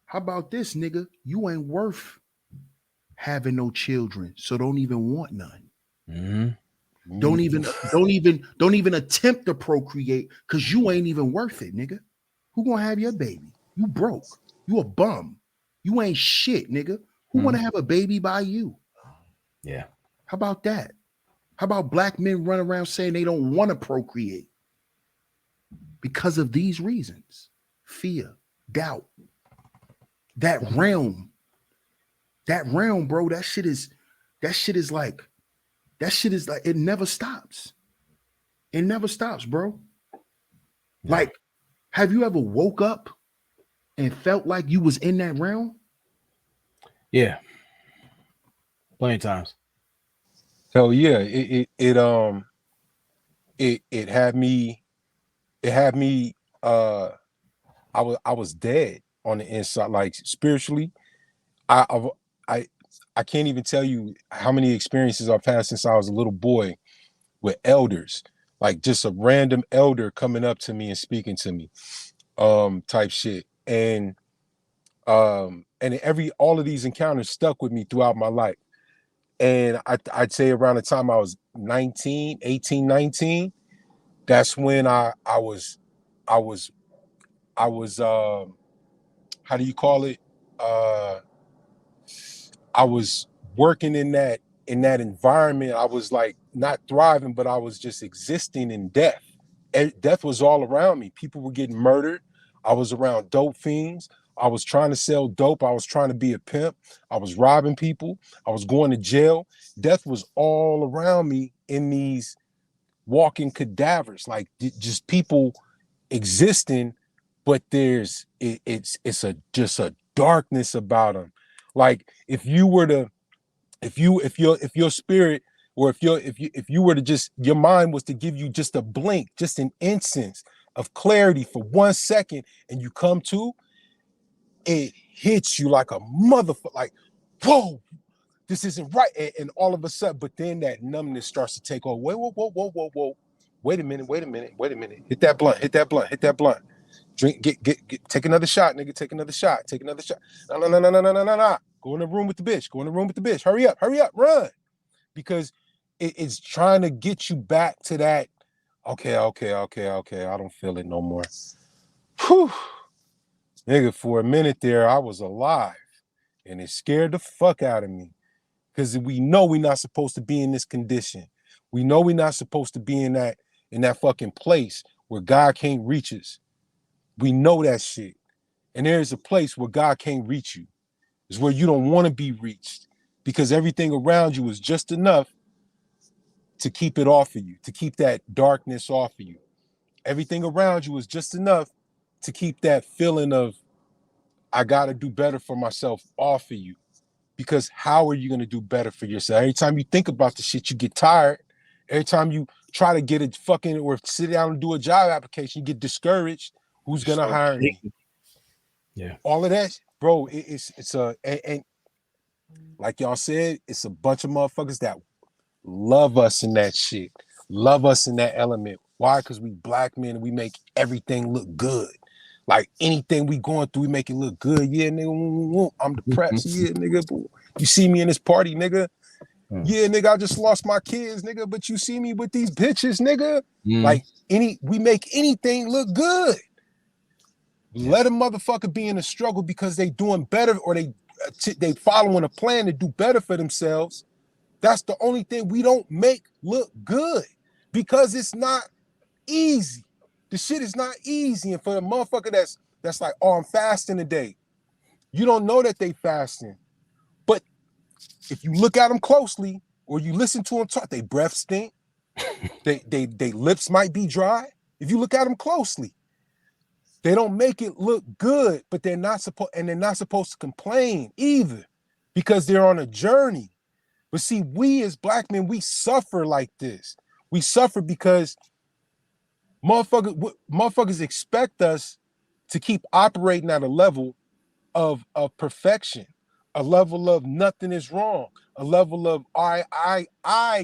how about this, nigga? You ain't worth having no children, so don't even want none. Mm-hmm. Don't even attempt to procreate, because you ain't even worth it, nigga. Who gonna have your baby? You broke. You a bum. You ain't shit, nigga. Who wanna have a baby by you? Yeah. How about that? How about black men run around saying they don't want to procreate because of these reasons? Fear, doubt. That realm, bro, that shit is like, it never stops. It never stops, bro. Like, have you ever woke up and felt like you was in that realm? Yeah. Plenty of times. Hell yeah. It had me I was dead on the inside, like spiritually. I can't even tell you how many experiences I've had since I was a little boy with elders, like just a random elder coming up to me and speaking to me, type shit. And And all of these encounters stuck with me throughout my life. And I'd say around the time I was 18, 19, that's when I was how do you call it? I was working in that environment. I was like not thriving, but I was just existing in death. And death was all around me. People were getting murdered. I was around dope fiends. I was trying to sell dope. I was trying to be a pimp. I was robbing people. I was going to jail. Death was all around me in these walking cadavers, like just people existing, but it's just a darkness about them. Like if your spirit, or if you were to just, your mind was to give you just a blink, just an instance of clarity for 1 second, and you come to, it hits you like a motherfucker, like, whoa, this isn't right. And all of a sudden, but then that numbness starts to take over. Whoa. Wait a minute. Hit that blunt. Drink, get, take another shot, nigga. Take another shot. No. Go in the room with the bitch. Hurry up, run. Because it's trying to get you back to that. Okay. I don't feel it no more. Whew. Nigga, for a minute there, I was alive. And it scared the fuck out of me. Because we know we're not supposed to be in this condition. We know we're not supposed to be in that fucking place where God can't reach us. We know that shit. And there is a place where God can't reach you. It's where you don't want to be reached, because everything around you is just enough to keep it off of you, to keep that darkness off of you. Everything around you is just enough to keep that feeling of, I got to do better for myself, off of you. Because how are you going to do better for yourself? Every time you think about the shit, you get tired. Every time you try to get a fucking, or sit down and do a job application, you get discouraged. Who's going to hire me? Yeah. All of that, bro, and like y'all said, it's a bunch of motherfuckers that love us in that shit. Love us in that element. Why? Because we black men and we make everything look good. Like anything we going through, we make it look good. Yeah, nigga, I'm depressed. Yeah, nigga, you see me in this party, nigga. Yeah, nigga, I just lost my kids, nigga, but you see me with these bitches, nigga. Like we make anything look good. Let a motherfucker be in a struggle because they doing better, or they following a plan to do better for themselves. That's the only thing we don't make look good, because it's not easy. The shit is not easy. And for the motherfucker that's like, oh, I'm fasting today. You don't know that they fasting. But if you look at them closely, or you listen to them talk, they breath stink. they lips might be dry. If you look at them closely, they don't make it look good, but they're not supposed to complain either, because they're on a journey. But see, we as black men, we suffer like this. We suffer because motherfuckers expect us to keep operating at a level of perfection, a level of nothing is wrong, a level of I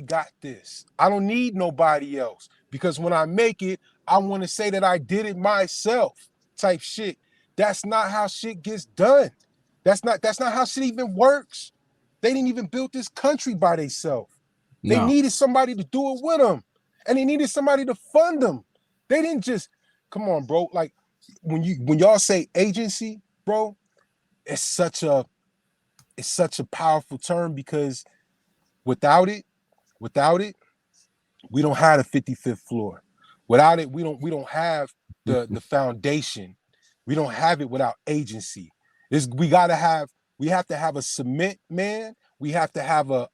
got this. I don't need nobody else, because when I make it, I want to say that I did it myself, type shit. That's not how shit gets done. That's not how shit even works. They didn't even build this country by themselves. They needed somebody to do it with them, and they needed somebody to fund them. They didn't just, come on, bro. Like when y'all say agency, bro, it's such a powerful term, because without it, we don't have the 55th floor. Without it, we don't have the foundation. We don't have it without agency. We have to have a cement man. We have to have a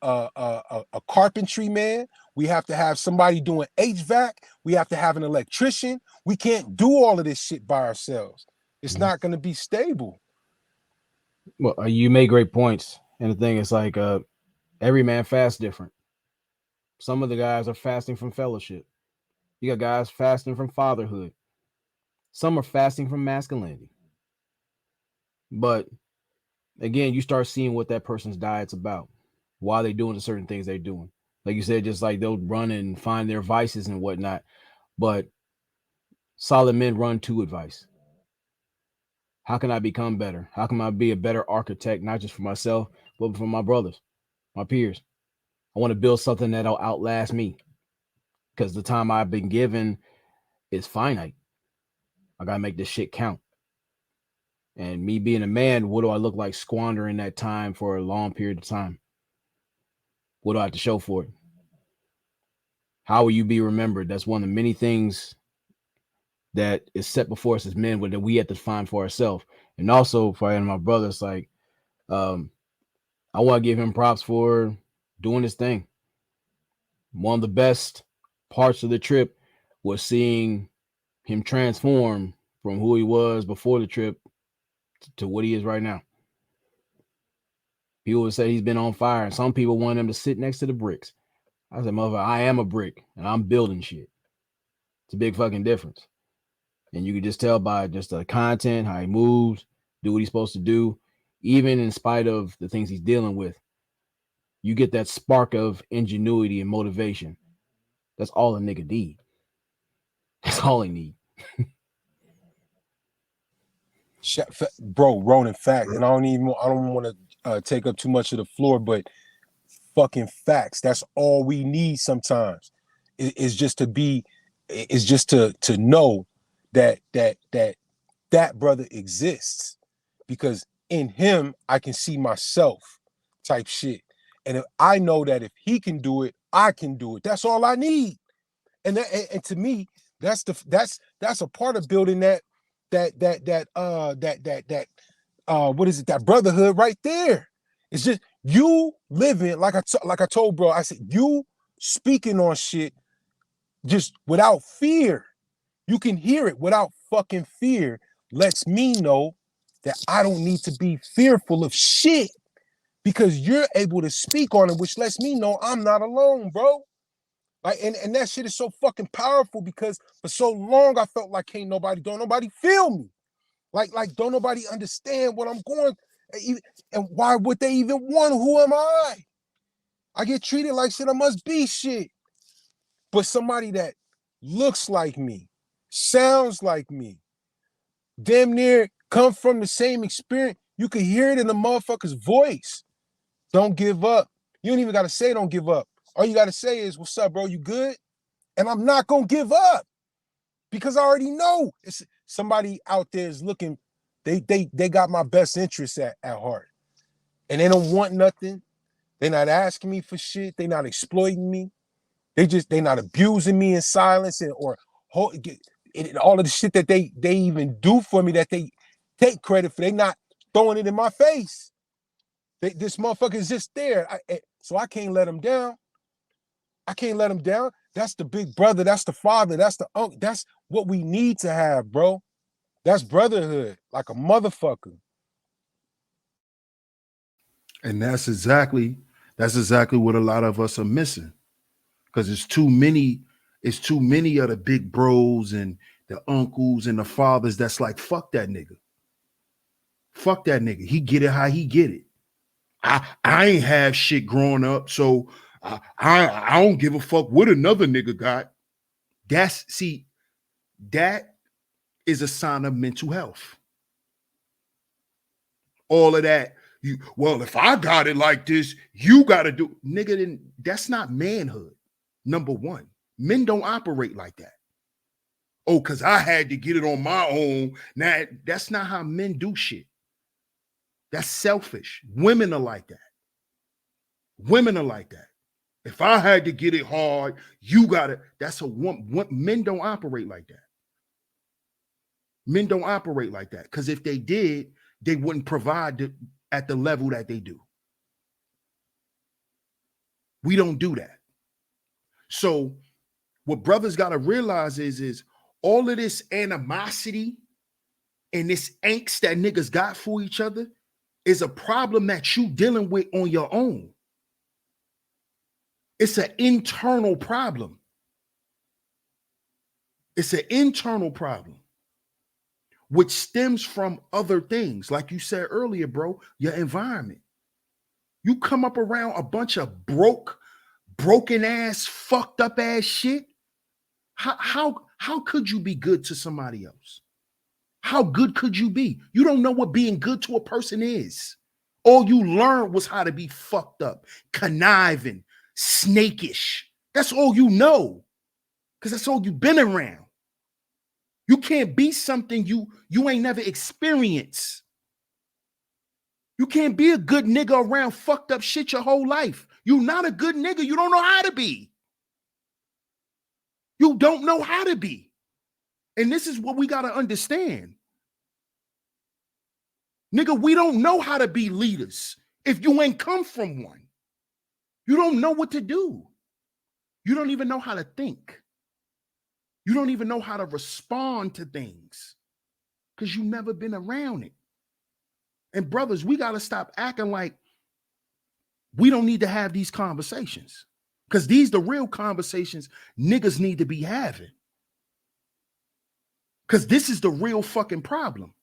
carpentry man. We have to have somebody doing HVAC. We have to have an electrician. We can't do all of this shit by ourselves. It's not going to be stable. Well, you make great points. And the thing is, like, every man fasts different. Some of the guys are fasting from fellowship. You got guys fasting from fatherhood. Some are fasting from masculinity. But again, you start seeing what that person's diet's about, why they're doing the certain things they're doing. Like you said, just like they'll run and find their vices and whatnot. But solid men run to advice. How can I become better? How can I be a better architect, not just for myself, but for my brothers, my peers? I want to build something that'll outlast me because the time I've been given is finite. I got to make this shit count. And me being a man, what do I look like squandering that time for a long period of time? What do I have to show for it? How will you be remembered? That's one of the many things that is set before us as men, that we have to find for ourselves. And also for my brother, it's like, I want to give him props for doing his thing. One of the best parts of the trip was seeing him transform from who he was before the trip to what he is right now. People would say he's been on fire, and some people want him to sit next to the bricks. I said, mother, I am a brick, and I'm building shit. It's a big fucking difference. And you can just tell by just the content, how he moves, do what he's supposed to do, even in spite of the things he's dealing with. You get that spark of ingenuity and motivation. That's all a nigga need. That's all he need. Bro, Ronan, fact, and I don't want to take up too much of the floor, but fucking facts. That's all we need sometimes. Is just to know that brother exists, because in him I can see myself, type shit. And if I know that if he can do it, I can do it. That's all I need. And to me, that's a part of building that what is it? That brotherhood right there. It's just you living like I told bro. I said you speaking on shit just without fear. You can hear it without fucking fear. Lets me know that I don't need to be fearful of shit, because you're able to speak on it, which lets me know I'm not alone, bro. Like, and that shit is so fucking powerful, because for so long I felt like don't nobody feel me. Like don't nobody understand what I'm going, and why would they even want? Who am I? I get treated like shit. I must be shit. But somebody that looks like me, sounds like me, damn near come from the same experience. You can hear it in the motherfucker's voice. Don't give up. You don't even got to say don't give up. All you got to say is, what's up, bro? You good? And I'm not going to give up, because I already know it's somebody out there is looking. They got my best interests at heart. And they don't want nothing. They're not asking me for shit. They're not exploiting me. They're not abusing me in silence or all of the shit that they even do for me, that they take credit for. They not throwing it in my face. This motherfucker is just there. So I can't let them down. I can't let them down. That's the big brother. That's the father. That's the uncle. That's what we need to have, bro. That's brotherhood, like a motherfucker. And that's exactly what a lot of us are missing. Because it's too many of the big bros and the uncles and the fathers that's like, fuck that nigga. Fuck that nigga. He get it how he get it. I ain't have shit growing up, so I don't give a fuck what another nigga got. That is a sign of mental health. All of that. If I got it like this, you got to do, nigga. Then that's not manhood. Number one, men don't operate like that. Oh, because I had to get it on my own. Now, that's not how men do shit. That's selfish. Women are like that. Women are like that. If I had to get it hard, you got it. That's a woman. Men don't operate like that. Men don't operate like that. Because if they did, they wouldn't provide at the level that they do. We don't do that. So what brothers got to realize is all of this animosity and this angst that niggas got for each other is a problem that you dealing with on your own. It's an internal problem. It's an internal problem, which stems from other things. Like you said earlier, bro, your environment. You come up around a bunch of broken ass, fucked up ass shit. How could you be good to somebody else? How good could you be? You don't know what being good to a person is. All you learned was how to be fucked up, conniving, snakish. That's all you know, because that's all you've been around. You can't be something you ain't never experienced. You can't be a good nigga around fucked up shit your whole life. You're not a good nigga. You don't know how to be. You don't know how to be. And this is what we got to understand. Nigga, we don't know how to be leaders if you ain't come from one. You don't know what to do. You don't even know how to think. You don't even know how to respond to things because you've never been around it. And brothers, we got to stop acting like we don't need to have these conversations, because these the real conversations niggas need to be having. Because this is the real fucking problem.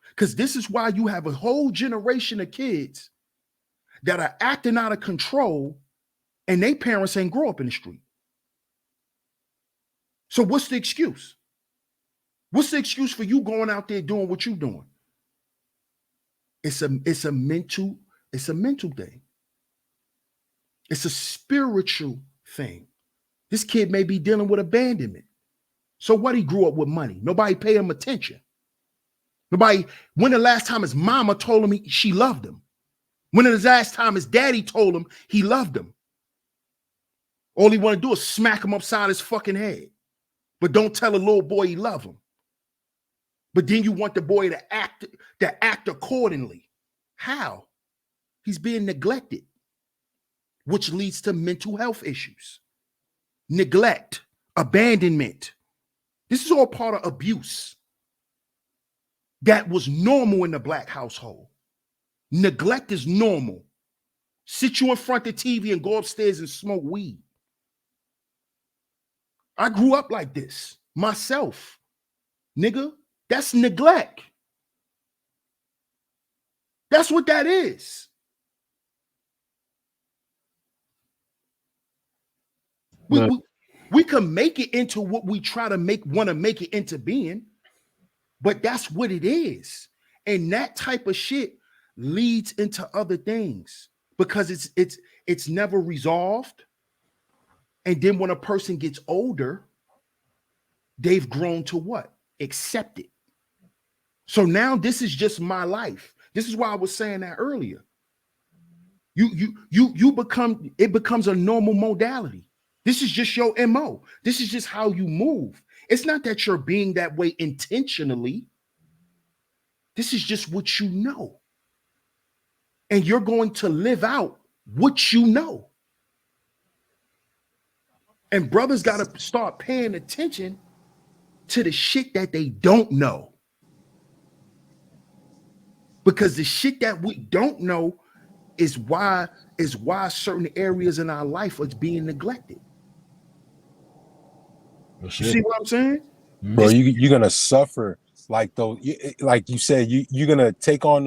Because this is why you have a whole generation of kids that are acting out of control and their parents ain't grow up in the street. So what's the excuse? What's the excuse for you going out there doing what you're doing? It's a mental thing. It's a spiritual thing. This kid may be dealing with abandonment. So what? He grew up with money. Nobody paid him attention. When the last time his mama told him she loved him? When the last time his daddy told him he loved him? All he want to do is smack him upside his fucking head. But don't tell a little boy he love him. But then you want the boy to act accordingly. How? He's being neglected, which leads to mental health issues. Neglect, abandonment. This is all part of abuse. That was normal in the black household. Neglect is normal. Sit you in front of the TV and go upstairs and smoke weed. I grew up like this myself. Nigga, that's neglect. That's what that is. We can make it into what we try to want to make it into being, but that's what it is. And that type of shit leads into other things because it's never resolved. And then when a person gets older, they've grown to what? Accept it. So now this is just my life. This is why I was saying that earlier. It becomes a normal modality. This is just your MO. This is just how you move. It's not that you're being that way intentionally. This is just what you know. And you're going to live out what you know. And brothers got to start paying attention to the shit that they don't know. Because the shit that we don't know is why certain areas in our life are being neglected. You see what I'm saying? Bro, you're gonna suffer like those, like you said, you're gonna take on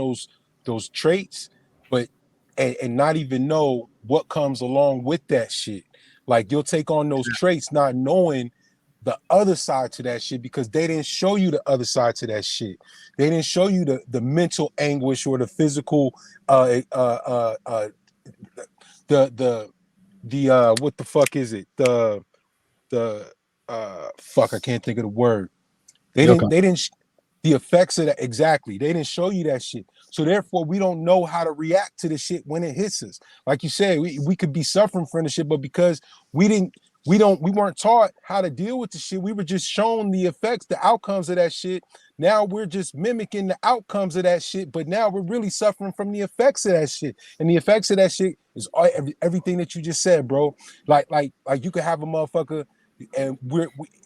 those traits, but and not even know what comes along with that shit. Like you'll take on those traits not knowing the other side to that shit because they didn't show you the other side to that shit. They didn't show you the mental anguish or the physical the what the fuck is it? The fuck, I can't think of the word. They didn't the effects of that. Exactly. They didn't show you that shit. So therefore we don't know how to react to the shit when it hits us. Like you said, we could be suffering from the shit, but because we weren't taught how to deal with the shit. We were just shown the effects, the outcomes of that shit. Now we're just mimicking the outcomes of that shit, but now we're really suffering from the effects of that shit. And the effects of that shit is everything that you just said, bro. Like you could have a motherfucker and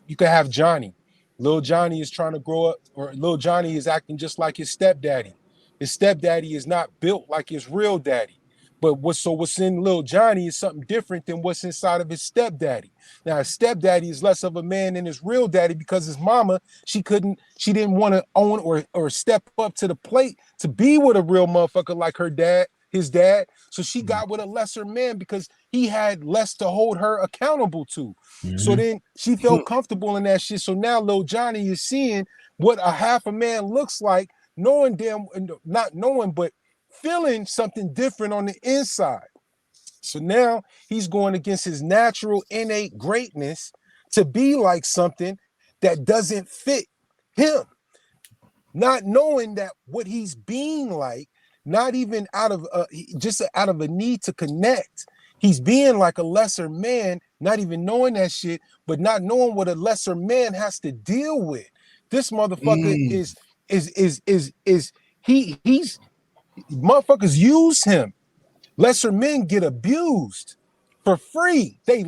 you could have Johnny. Lil Johnny is trying to grow up, or Lil Johnny is acting just like his stepdaddy. His stepdaddy is not built like his real daddy. But what's in Lil Johnny is something different than what's inside of his stepdaddy. Now, his stepdaddy is less of a man than his real daddy because his mama, she didn't want to own or step up to the plate to be with a real motherfucker like her dad. his dad. So she got with a lesser man because he had less to hold her accountable to. So then she felt comfortable in that shit. So now Lil Johnny is seeing what a half a man looks like, knowing not knowing, but feeling something different on the inside. So now he's going against his natural innate greatness to be like something that doesn't fit him. Not knowing that what he's being like, not even out of just out of a need to connect, he's being like a lesser man, not even knowing that shit, but not knowing what a lesser man has to deal with. This motherfucker is he's motherfuckers use him. Lesser men get abused for free. They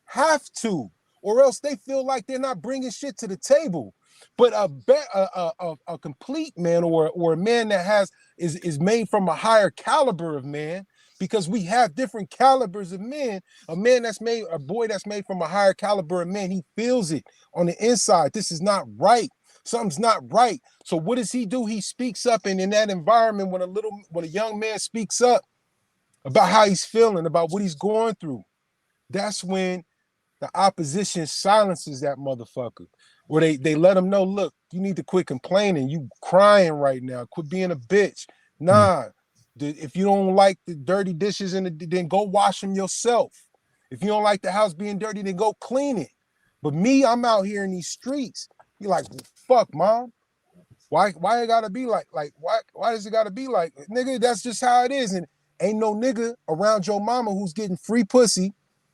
have to, or else they feel like they're not bringing shit to the table. But a complete man, or a man that is made from a higher caliber of man, because we have different calibers of men. A boy that's made from a higher caliber of man, he feels it on the inside. This is not right. Something's not right. So what does he do? He speaks up, and in that environment, when a young man speaks up about how he's feeling, about what he's going through, that's when the opposition silences that motherfucker. Or they let him know, look, you need to quit complaining. You crying right now. Quit being a bitch. Nah, if you don't like the dirty dishes, then go wash them yourself. If you don't like the house being dirty, then go clean it. But me, I'm out here in these streets. You're like, fuck, mom. Why it gotta be like why does it gotta be like, nigga, that's just how it is. And ain't no nigga around your mama who's getting free pussy,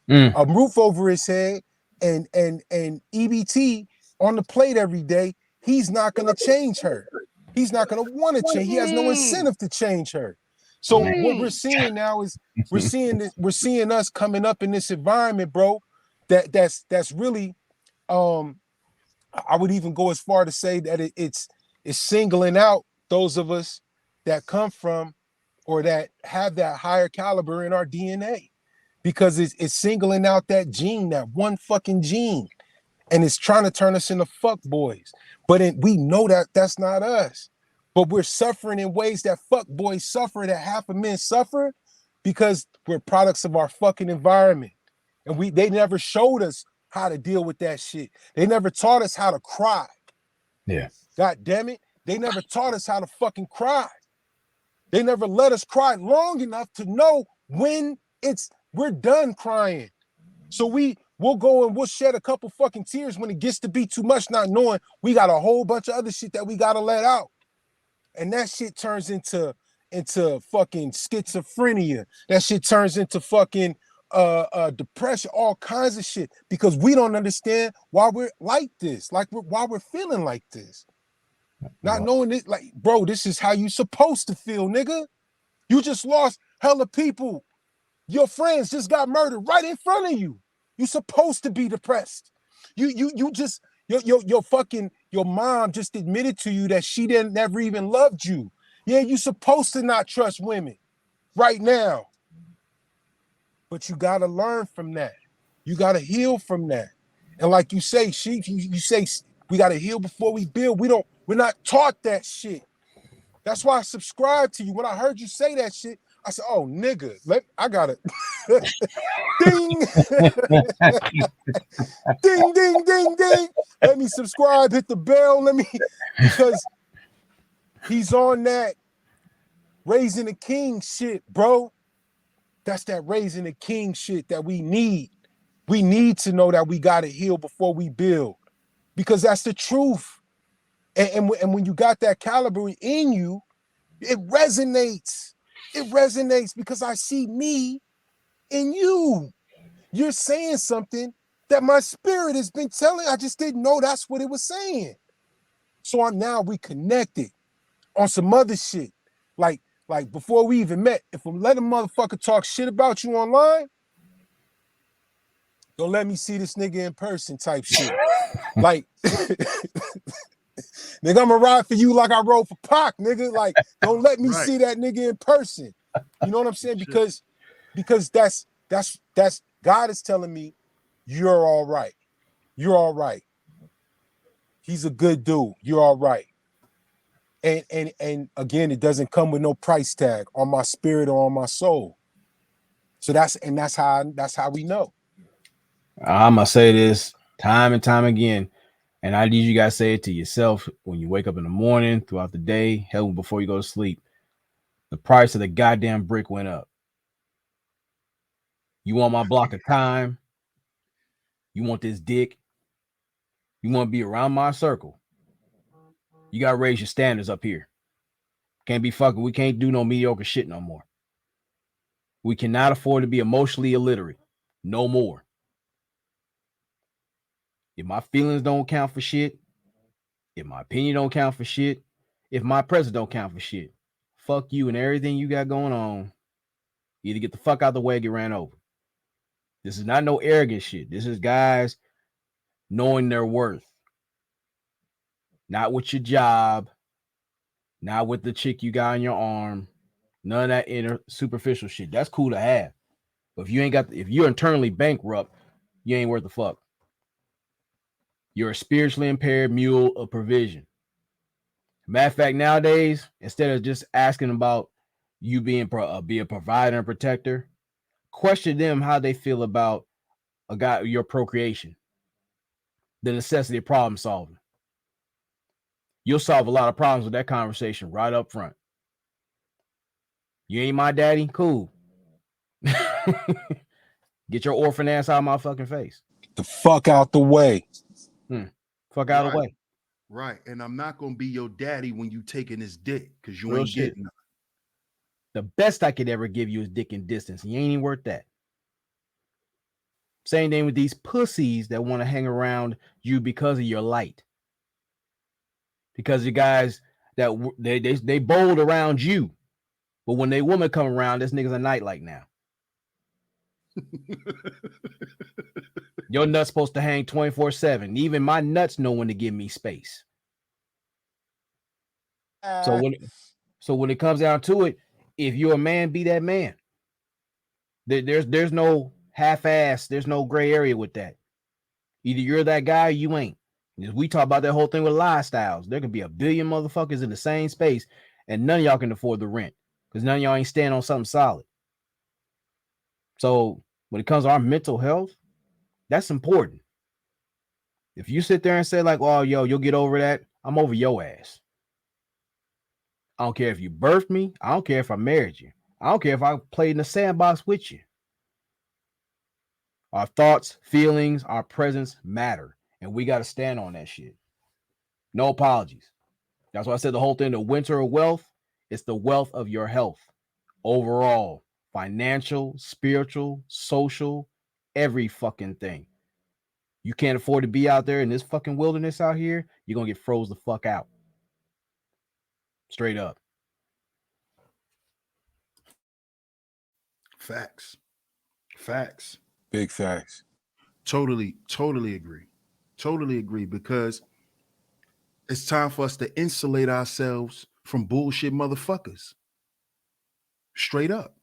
a roof over his head, and EBT on the plate every day. He's not gonna change her. He's not gonna want to change. He has no incentive to change her. So what we're seeing now is we're seeing us coming up in this environment, bro. That's really, I would even go as far to say that it's singling out those of us that come from or that have that higher caliber in our DNA, because it's singling out that gene, that one fucking gene, and it's trying to turn us into fuck boys. But we know that that's not us. But we're suffering in ways that fuck boys suffer, that half of men suffer, because we're products of our fucking environment. And they never showed us how to deal with that shit. They never taught us how to cry. Yeah. God damn it. They never taught us how to fucking cry. They never let us cry long enough to know when we're done crying. So we'll go and we'll shed a couple fucking tears when it gets to be too much, not knowing we got a whole bunch of other shit that we gotta let out. And that shit turns into fucking schizophrenia. That shit turns into fucking depression, all kinds of shit, because we don't understand why we're like this, why we're feeling like this. Not knowing it, like, bro, this is how you supposed to feel, nigga. You just lost hella people. Your friends just got murdered right in front of you. You supposed to be depressed. You just your mom just admitted to you that she never even loved you. Yeah, you supposed to not trust women right now. But you gotta learn from that. You gotta heal from that. And like you say, you say we gotta heal before we build. We're not taught that shit. That's why I subscribed to you. When I heard you say that shit, I said, oh, nigga, I gotta ding. Ding, ding, ding, ding. Let me subscribe, hit the bell. Because he's on that raising the king shit, bro. That's that raising the king shit that we need. We need to know that we gotta heal before we build, because that's the truth. And when you got that caliber in you, it resonates. It resonates because I see me in you. You're saying something that my spirit has been telling. I just didn't know that's what it was saying. So we connected on some other shit. Like before we even met, if I'm letting a motherfucker talk shit about you online, don't let me see this nigga in person type shit. Like, nigga, I'm gonna ride for you like I rode for Pac, nigga. Like, don't let me see that nigga in person. You know what I'm saying? Because that's God is telling me you're all right. You're all right. He's a good dude. You're all right. And again, it doesn't come with no price tag on my spirit or on my soul. So that's how we know. I'm gonna say this time and time again, and I need you guys to say it to yourself when you wake up in the morning, throughout the day, hell, before you go to sleep. The price of the goddamn brick went up. You want my block of time? You want this dick? You want to be around my circle? You gotta raise your standards up here. Can't be fucking. We can't do no mediocre shit no more. We cannot afford to be emotionally illiterate. No more. If my feelings don't count for shit, if my opinion don't count for shit, if my presence don't count for shit, fuck you and everything you got going on. Either get the fuck out the way or get ran over. This is not no arrogant shit. This is guys knowing their worth. Not with your job, not with the chick you got on your arm, none of that inner superficial shit. That's cool to have. But if you're internally bankrupt, you ain't worth the fuck. You're a spiritually impaired mule of provision. Matter of fact, nowadays, instead of just asking about you being a provider and protector, question them how they feel about your procreation, the necessity of problem solving. You'll solve a lot of problems with that conversation right up front. You ain't my daddy? Cool. Get your orphan ass out of my fucking face. The fuck out the way. Fuck out of the way. Right. And I'm not going to be your daddy when you taking this dick because you Real ain't shit. getting nothing. The best I could ever give you is dick and distance. You ain't even worth that. Same thing with these pussies that want to hang around you because of your light. Because the guys that they bold around you. But when they woman come around, this nigga's a nightlight now. Your nuts supposed to hang 24/7. Even my nuts know when to give me space. So when it comes down to it, if you're a man, be that man. There's no half-ass, there's no gray area with that. Either you're that guy or you ain't. We talk about that whole thing with lifestyles. There can be a billion motherfuckers in the same space, and none of y'all can afford the rent because none of y'all ain't standing on something solid. So when it comes to our mental health, that's important. If you sit there and say like, "Oh, yo, you'll get over that," I'm over your ass. I don't care if you birthed me. I don't care if I married you. I don't care if I played in the sandbox with you. Our thoughts, feelings, our presence matter, and we got to stand on that shit. No apologies. That's why I said the whole thing, the winter of wealth, it's the wealth of your health overall, financial, spiritual, social, every fucking thing. You can't afford to be out there in this fucking wilderness out here, you're going to get froze the fuck out. Straight up. Facts. Big facts. Totally agree. Totally agree because it's time for us to insulate ourselves from bullshit motherfuckers. Straight up.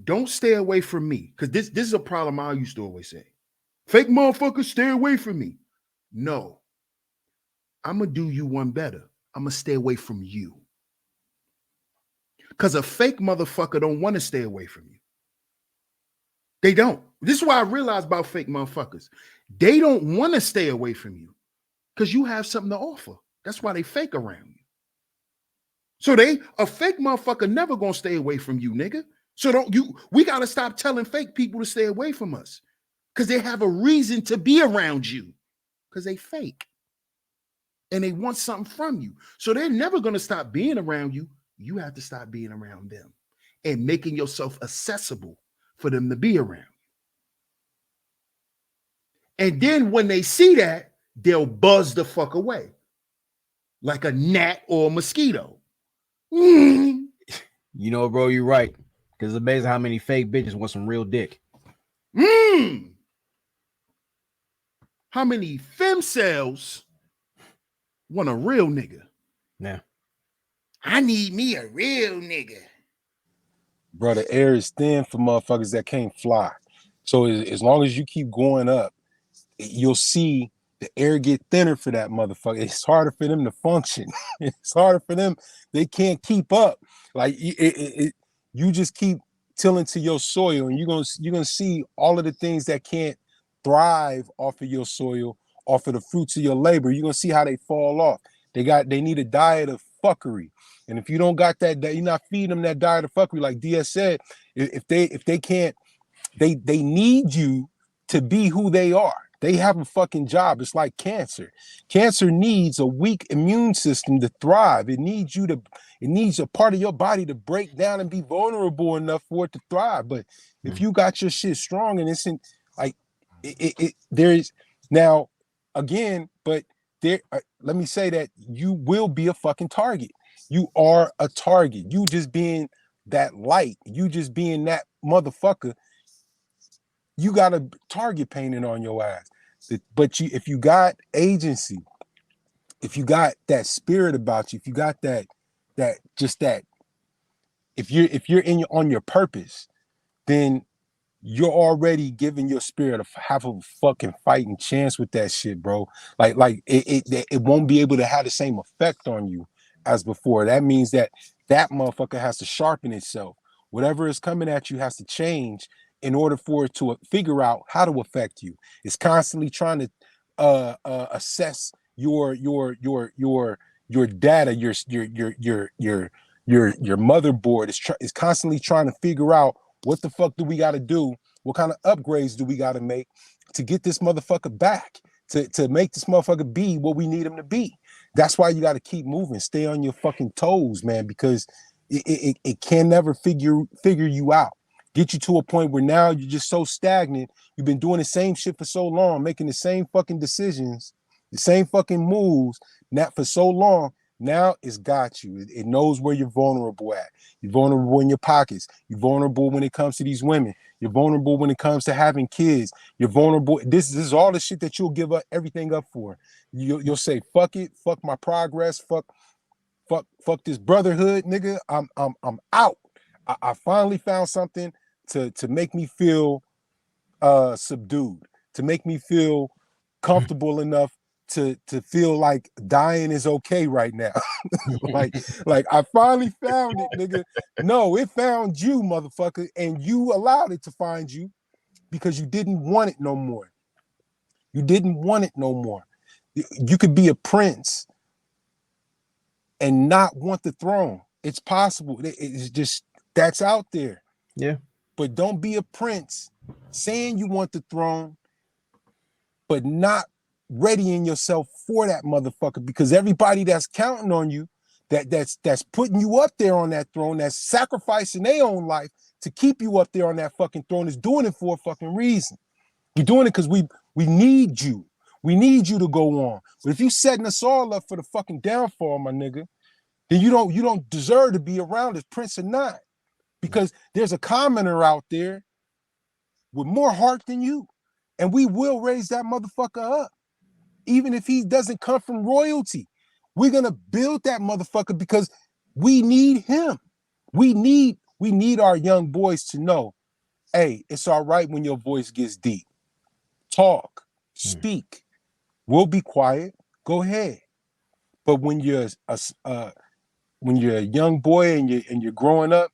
Don't stay away from me. Because this is a problem I used to always say. Fake motherfuckers, stay away from me. No. I'm gonna do you one better. I'm gonna stay away from you. Because a fake motherfucker don't want to stay away from you. They don't. This is why I realized about fake motherfuckers. They don't want to stay away from you because you have something to offer. That's why they fake around you. So a fake motherfucker never gonna stay away from you, nigga. So we gotta stop telling fake people to stay away from us because they have a reason to be around you because they fake and they want something from you. So they're never gonna stop being around you. You have to stop being around them and making yourself accessible for them to be around. And then when they see that, they'll buzz the fuck away like a gnat or a mosquito. You know, bro, you're right. Because it's amazing how many fake bitches want some real dick. How many femcells want a real nigga? Yeah. I need me a real nigga. Bro, the air is thin for motherfuckers that can't fly. So as long as you keep going up, you'll see the air get thinner for that motherfucker. It's harder for them to function. It's harder for them. They can't keep up. Like you just keep tilling to your soil, and you're gonna see all of the things that can't thrive off of your soil, off of the fruits of your labor. You're gonna see how they fall off. They need a diet of fuckery. And if you don't got that, you're not feeding them that diet of fuckery, like DS said, if they can't, they need you to be who they are. They have a fucking job. It's like cancer. Cancer needs a weak immune system to thrive. It needs a part of your body to break down and be vulnerable enough for it to thrive. But if you got your shit strong and it's in, like, there is now again, but there, let me say that you will be a fucking target. You are a target. You just being that light, you just being that motherfucker, you got a target painted on your ass. But if you got agency, if you got that spirit about you, if you got that, if you're on your purpose, then you're already giving your spirit half of a fucking fighting chance with that shit, bro. Like it won't be able to have the same effect on you as before. That means that motherfucker has to sharpen itself. Whatever is coming at you has to change in order for it to figure out how to affect you. It's constantly trying to assess your data, your motherboard is constantly trying to figure out what the fuck do we got to do? What kind of upgrades do we got to make to get this motherfucker back, to make this motherfucker be what we need him to be? That's why you got to keep moving, stay on your fucking toes, man, because it can never figure you out. Get you to a point where now you're just so stagnant. You've been doing the same shit for so long, making the same fucking decisions, the same fucking moves, not for so long. Now it's got you. It knows where you're vulnerable at. You're vulnerable in your pockets. You're vulnerable when it comes to these women. You're vulnerable when it comes to having kids. You're vulnerable. This is all the shit that you'll give up everything up for. You'll say, fuck it, fuck my progress, fuck this brotherhood, nigga. I'm out. I finally found something to make me feel subdued, to make me feel comfortable enough to feel like dying is okay right now. like I finally found it, nigga. No, it found you, motherfucker, and you allowed it to find you because you didn't want it no more. You didn't want it no more. You could be a prince and not want the throne. It's possible. It's just, that's out there. Yeah. But don't be a prince saying you want the throne, but not readying yourself for that motherfucker, because everybody that's counting on you, that's putting you up there on that throne, that's sacrificing their own life to keep you up there on that fucking throne, is doing it for a fucking reason. You're doing it because we need you. We need you to go on. But if you setting us all up for the fucking downfall, my nigga, then you don't deserve to be around as prince or not. Because there's a commenter out there with more heart than you. And we will raise that motherfucker up. Even if he doesn't come from royalty, we're gonna build that motherfucker because we need him. We need our young boys to know, hey, it's all right when your voice gets deep. Talk, speak. We'll be quiet. Go ahead. But when you're a young boy and you're growing up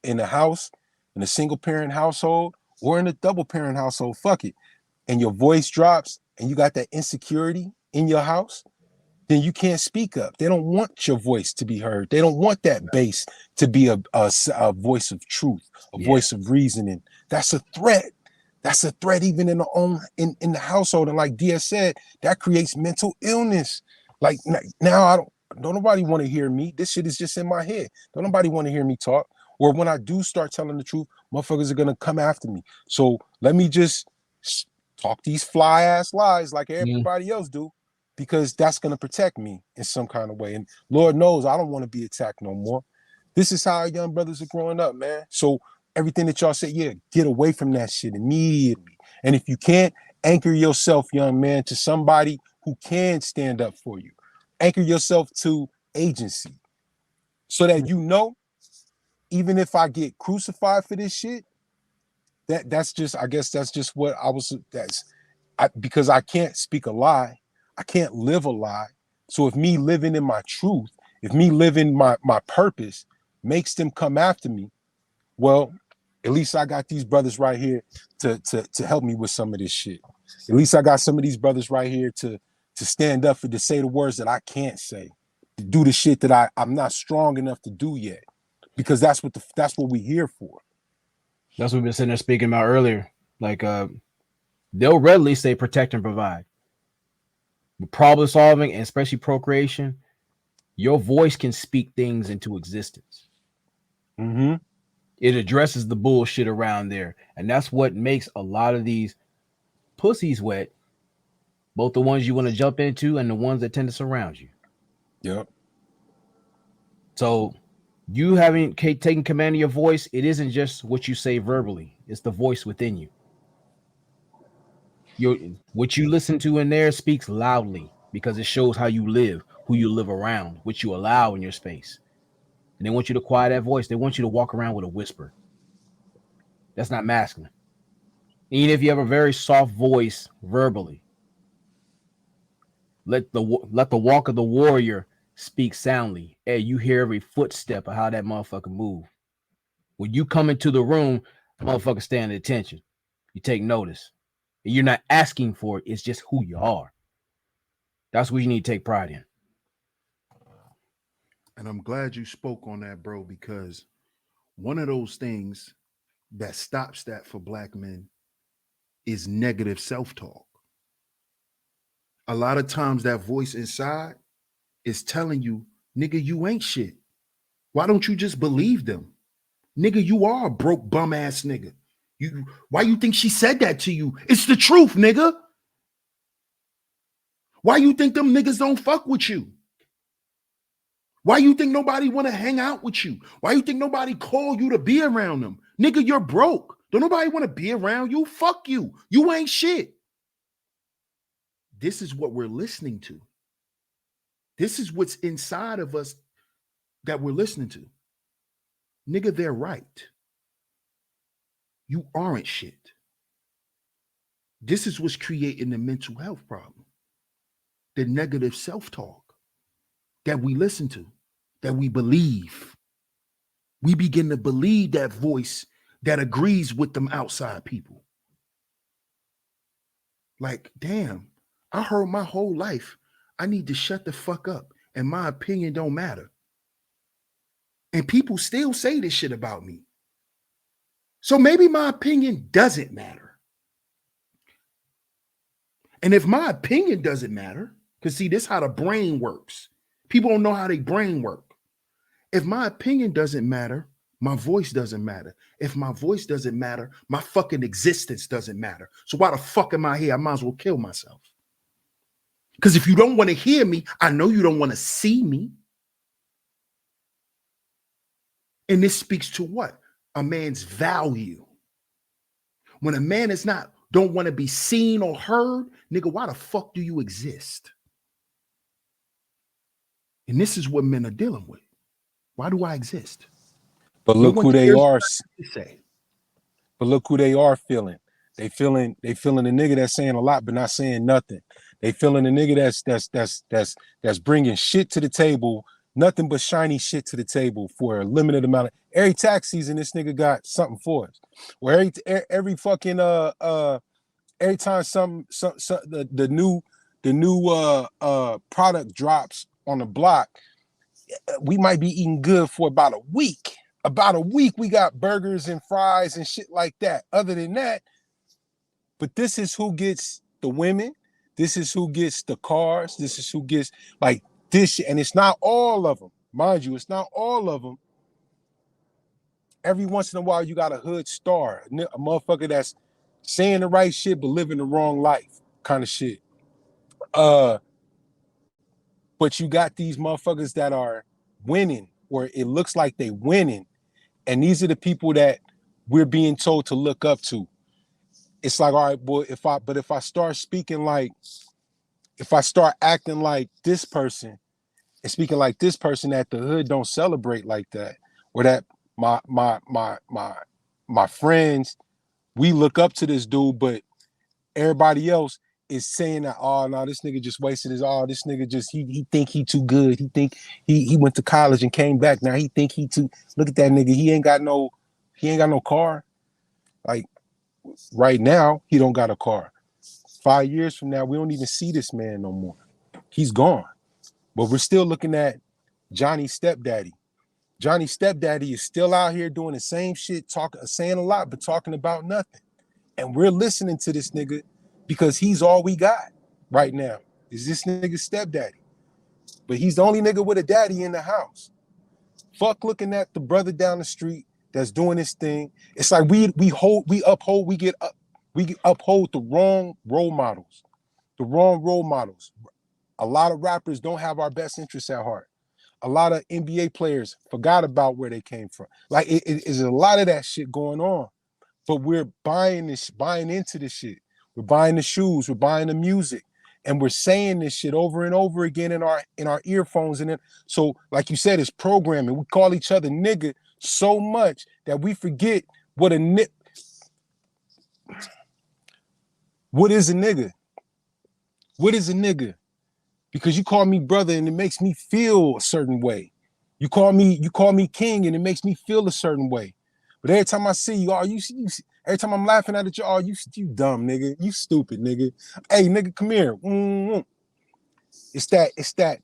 in a house, in a single parent household or in a double parent household, fuck it, and your voice drops and you got that insecurity in your house, then you can't speak up. They don't want your voice to be heard. They don't want that bass to be a voice of truth, a voice of reasoning. That's a threat. That's a threat even in the household. And like DS said, that creates mental illness. Like now don't nobody want to hear me. This shit is just in my head. Don't nobody want to hear me talk. Or when I do start telling the truth, motherfuckers are gonna come after me. So let me just talk these fly ass lies like everybody else do, because that's gonna protect me in some kind of way. And Lord knows I don't want to be attacked no more. This is how our young brothers are growing up, man. So everything that y'all say, get away from that shit immediately. And if you can't, anchor yourself, young man, to somebody who can stand up for you. Anchor yourself to agency so that you know, even if I get crucified for this shit, that's just what because I can't speak a lie, I can't live a lie. So if me living in my truth, if me living my purpose makes them come after me, well, at least I got these brothers right here to help me with some of this shit. At least I got some of these brothers right here to stand up for, to say the words that I can't say, to do the shit that I'm not strong enough to do yet, because that's what we're here for. That's what we've been sitting there speaking about earlier. Like, they'll readily say protect and provide. With problem solving and especially procreation, your voice can speak things into existence. Mm-hmm. It addresses the bullshit around there. And that's what makes a lot of these pussies wet, both the ones you want to jump into and the ones that tend to surround you. Yep. So you having taken command of your voice, it isn't just what you say verbally. It's the voice within you. What you listen to in there speaks loudly because it shows how you live, who you live around, what you allow in your space. And they want you to quiet that voice. They want you to walk around with a whisper. That's not masculine. Even if you have a very soft voice verbally, let the walk of the warrior speak soundly. Hey, you hear every footstep of how that motherfucker move. When you come into the room, motherfucker stand at attention. You take notice. And you're not asking for it. It's just who you are. That's what you need to take pride in. And I'm glad you spoke on that, bro, because one of those things that stops that for black men is negative self-talk. A lot of times that voice inside is telling you, nigga, you ain't shit. Why don't you just believe them? Nigga, you are a broke bum ass nigga. Why you think she said that to you? It's the truth, nigga. Why you think them niggas don't fuck with you? Why you think nobody want to hang out with you? Why you think nobody call you to be around them? Nigga, you're broke. Don't nobody want to be around you? Fuck you. You ain't shit. This is what we're listening to. This is what's inside of us that we're listening to. Nigga, they're right. You aren't shit. This is what's creating the mental health problem. The negative self-talk that we listen to, that we believe. We begin to believe that voice that agrees with them outside people. Like, damn, I heard my whole life I need to shut the fuck up and my opinion don't matter. And people still say this shit about me. So maybe my opinion doesn't matter. And if my opinion doesn't matter, because see, this is how the brain works. People don't know how their brain work. If my opinion doesn't matter, my voice doesn't matter. If my voice doesn't matter, my fucking existence doesn't matter. So why the fuck am I here? I might as well kill myself. Because if you don't want to hear me, I know you don't want to see me. And this speaks to what? A man's value. When a man don't want to be seen or heard, nigga, why the fuck do you exist? And this is what men are dealing with. Why do I exist? But look who they are. But look who they are feeling. They feeling the nigga that's saying a lot but not saying nothing. They feeling the nigga that's bringing shit to the table, nothing but shiny shit to the table for a limited amount of. Every tax season, this nigga got something for us. Where every fucking every time the new product drops on the block, we might be eating good for about a week. About a week, we got burgers and fries and shit like that. Other than that, but this is who gets the women. This is who gets the cars. This is who gets like this shit. And it's not all of them. Mind you, it's not all of them. Every once in a while, you got a hood star, a motherfucker that's saying the right shit but living the wrong life kind of shit. But you got these motherfuckers that are winning, or it looks like they winning. And these are the people that we're being told to look up to. It's like, all right, boy, if I start speaking like, if I start acting like this person and speaking like this person that the hood don't celebrate like that, or that my friends, we look up to this dude, but everybody else, is saying that, oh no, this nigga just wasted his all. This nigga just he think he too good. He think he went to college and came back. Now he think he too. Look at that nigga. He ain't got no car. Like right now, he don't got a car. 5 years from now, we don't even see this man no more. He's gone. But we're still looking at Johnny's stepdaddy. Johnny's stepdaddy is still out here doing the same shit, saying a lot, but talking about nothing. And we're listening to this nigga because he's all we got right now. Is this nigga's stepdaddy. But he's the only nigga with a daddy in the house. Fuck looking at the brother down the street that's doing this thing. It's like we uphold the wrong role models. The wrong role models. A lot of rappers don't have our best interests at heart. A lot of NBA players forgot about where they came from. Like it is a lot of that shit going on. But we're buying into this shit. We're buying the shoes, we're buying the music, and we're saying this shit over and over again in our earphones. And then, so like you said, it's programming. We call each other nigga so much that we forget what is a nigga? What is a nigga? Because you call me brother and it makes me feel a certain way. You call me king and it makes me feel a certain way. But every time I see you, every time I'm laughing at you, you dumb nigga, you stupid nigga. Hey nigga, come here. It's that.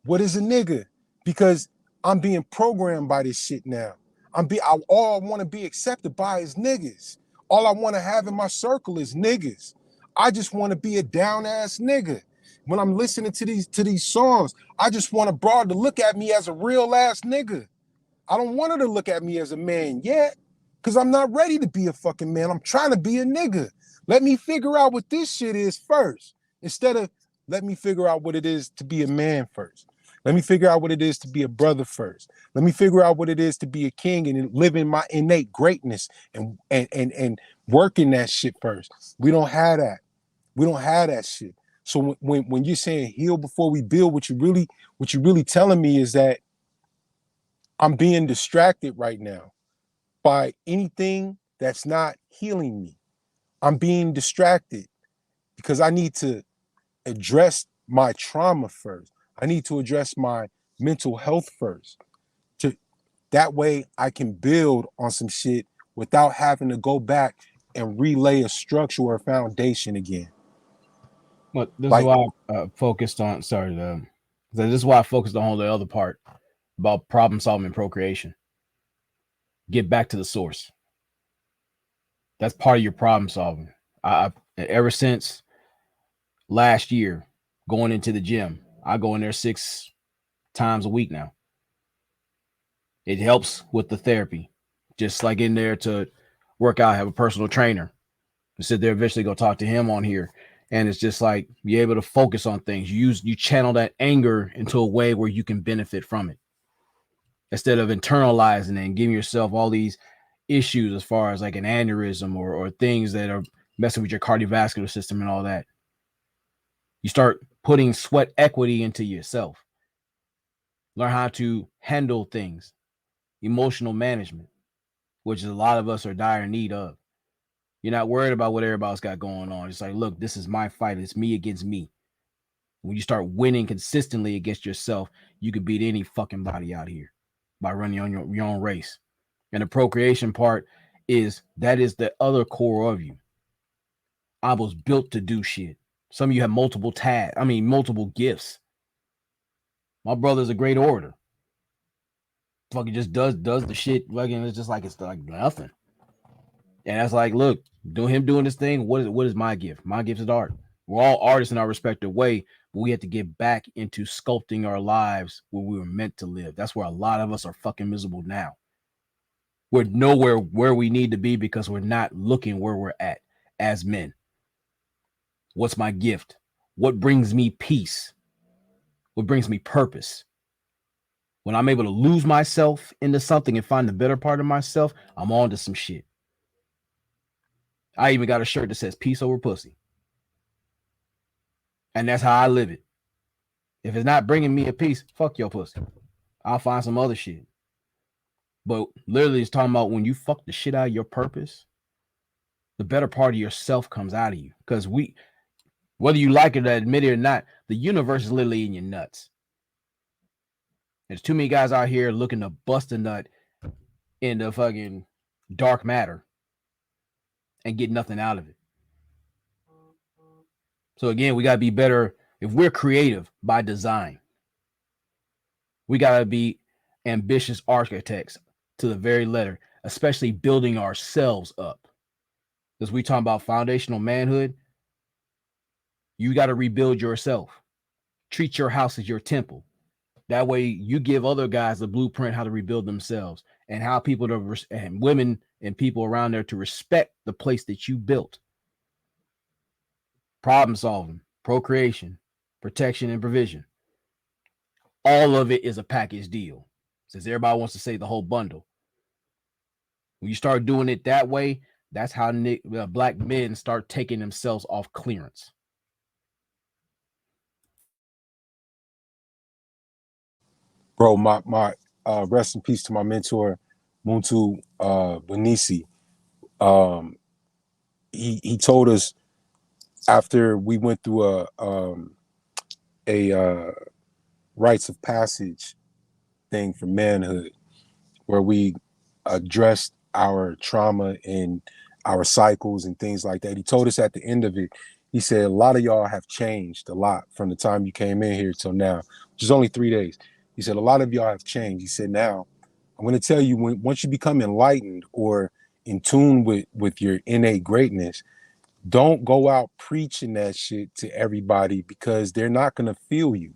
What is a nigga? Because I'm being programmed by this shit now. All I want to be accepted by is niggas. All I want to have in my circle is niggas. I just want to be a down ass nigga. When I'm listening to these songs, I just want a broad to look at me as a real ass nigga. I don't want her to look at me as a man yet, because I'm not ready to be a fucking man. I'm trying to be a nigga. Let me figure out what this shit is first, instead of let me figure out what it is to be a man first. Let me figure out what it is to be a brother first. Let me figure out what it is to be a king and live in my innate greatness and working that shit first. We don't have that. We don't have that shit. So when you're saying heal before we build, what you really telling me is that I'm being distracted right now by anything that's not healing me. I'm being distracted because I need to address my trauma first. I need to address my mental health first. That way I can build on some shit without having to go back and relay a structure or a foundation again. Well, this is why I focused on. This is why I focused on the other part about problem solving and procreation. Get back to the source. That's part of your problem solving. I ever since last year, going into the gym, I go in there 6 times a week now. It helps with the therapy. Just like in there to work out, I have a personal trainer. I sit there, eventually go talk to him on here. And it's just like you're able to focus on things. You channel that anger into a way where you can benefit from it, instead of internalizing it and giving yourself all these issues as far as like an aneurysm or things that are messing with your cardiovascular system and all that. You start putting sweat equity into yourself. Learn how to handle things, emotional management, which a lot of us are dire need of. You're not worried about what everybody else got going on. It's like, look, this is my fight. It's me against me. When you start winning consistently against yourself, you could beat any fucking body out here by running on your own race. And the procreation part is the other core of you. I was built to do shit. Some of you have multiple gifts. My brother's a great orator. Fucking just does the shit. Like, and it's just like it's like nothing. And that's like, look, doing this thing. What is my gift? My gift is art. We're all artists in our respective way, but we have to get back into sculpting our lives where we were meant to live. That's where a lot of us are fucking miserable now. We're nowhere where we need to be because we're not looking where we're at as men. What's my gift? What brings me peace? What brings me purpose? When I'm able to lose myself into something and find the better part of myself, I'm on to some shit. I even got a shirt that says peace over pussy. And that's how I live it. If it's not bringing me a peace, fuck your pussy. I'll find some other shit. But literally it's talking about when you fuck the shit out of your purpose, the better part of yourself comes out of you. Because Whether you like it or admit it or not, the universe is literally in your nuts. There's too many guys out here looking to bust a nut in the fucking dark matter and get nothing out of it. So again, we gotta be better. If we're creative by design, we gotta be ambitious architects to the very letter, especially building ourselves up. Because we talk about foundational manhood, you got to rebuild yourself. Treat your house as your temple. That way, you give other guys a blueprint how to rebuild themselves and how people to and women and people around there to respect the place that you built. Problem solving, procreation, protection, and provision. All of it is a package deal. Since everybody wants to say the whole bundle. When you start doing it that way, that's how black men start taking themselves off clearance. Bro, my rest in peace to my mentor, Muntu Benisi. He told us after we went through a rites of passage thing for manhood, where we addressed our trauma and our cycles and things like that. He told us at the end of it, he said, a lot of y'all have changed a lot from the time you came in here till now, which is only 3 days. He said, a lot of y'all have changed. He said, now, I'm going to tell you, once you become enlightened or in tune with your innate greatness, don't go out preaching that shit to everybody because they're not going to feel you.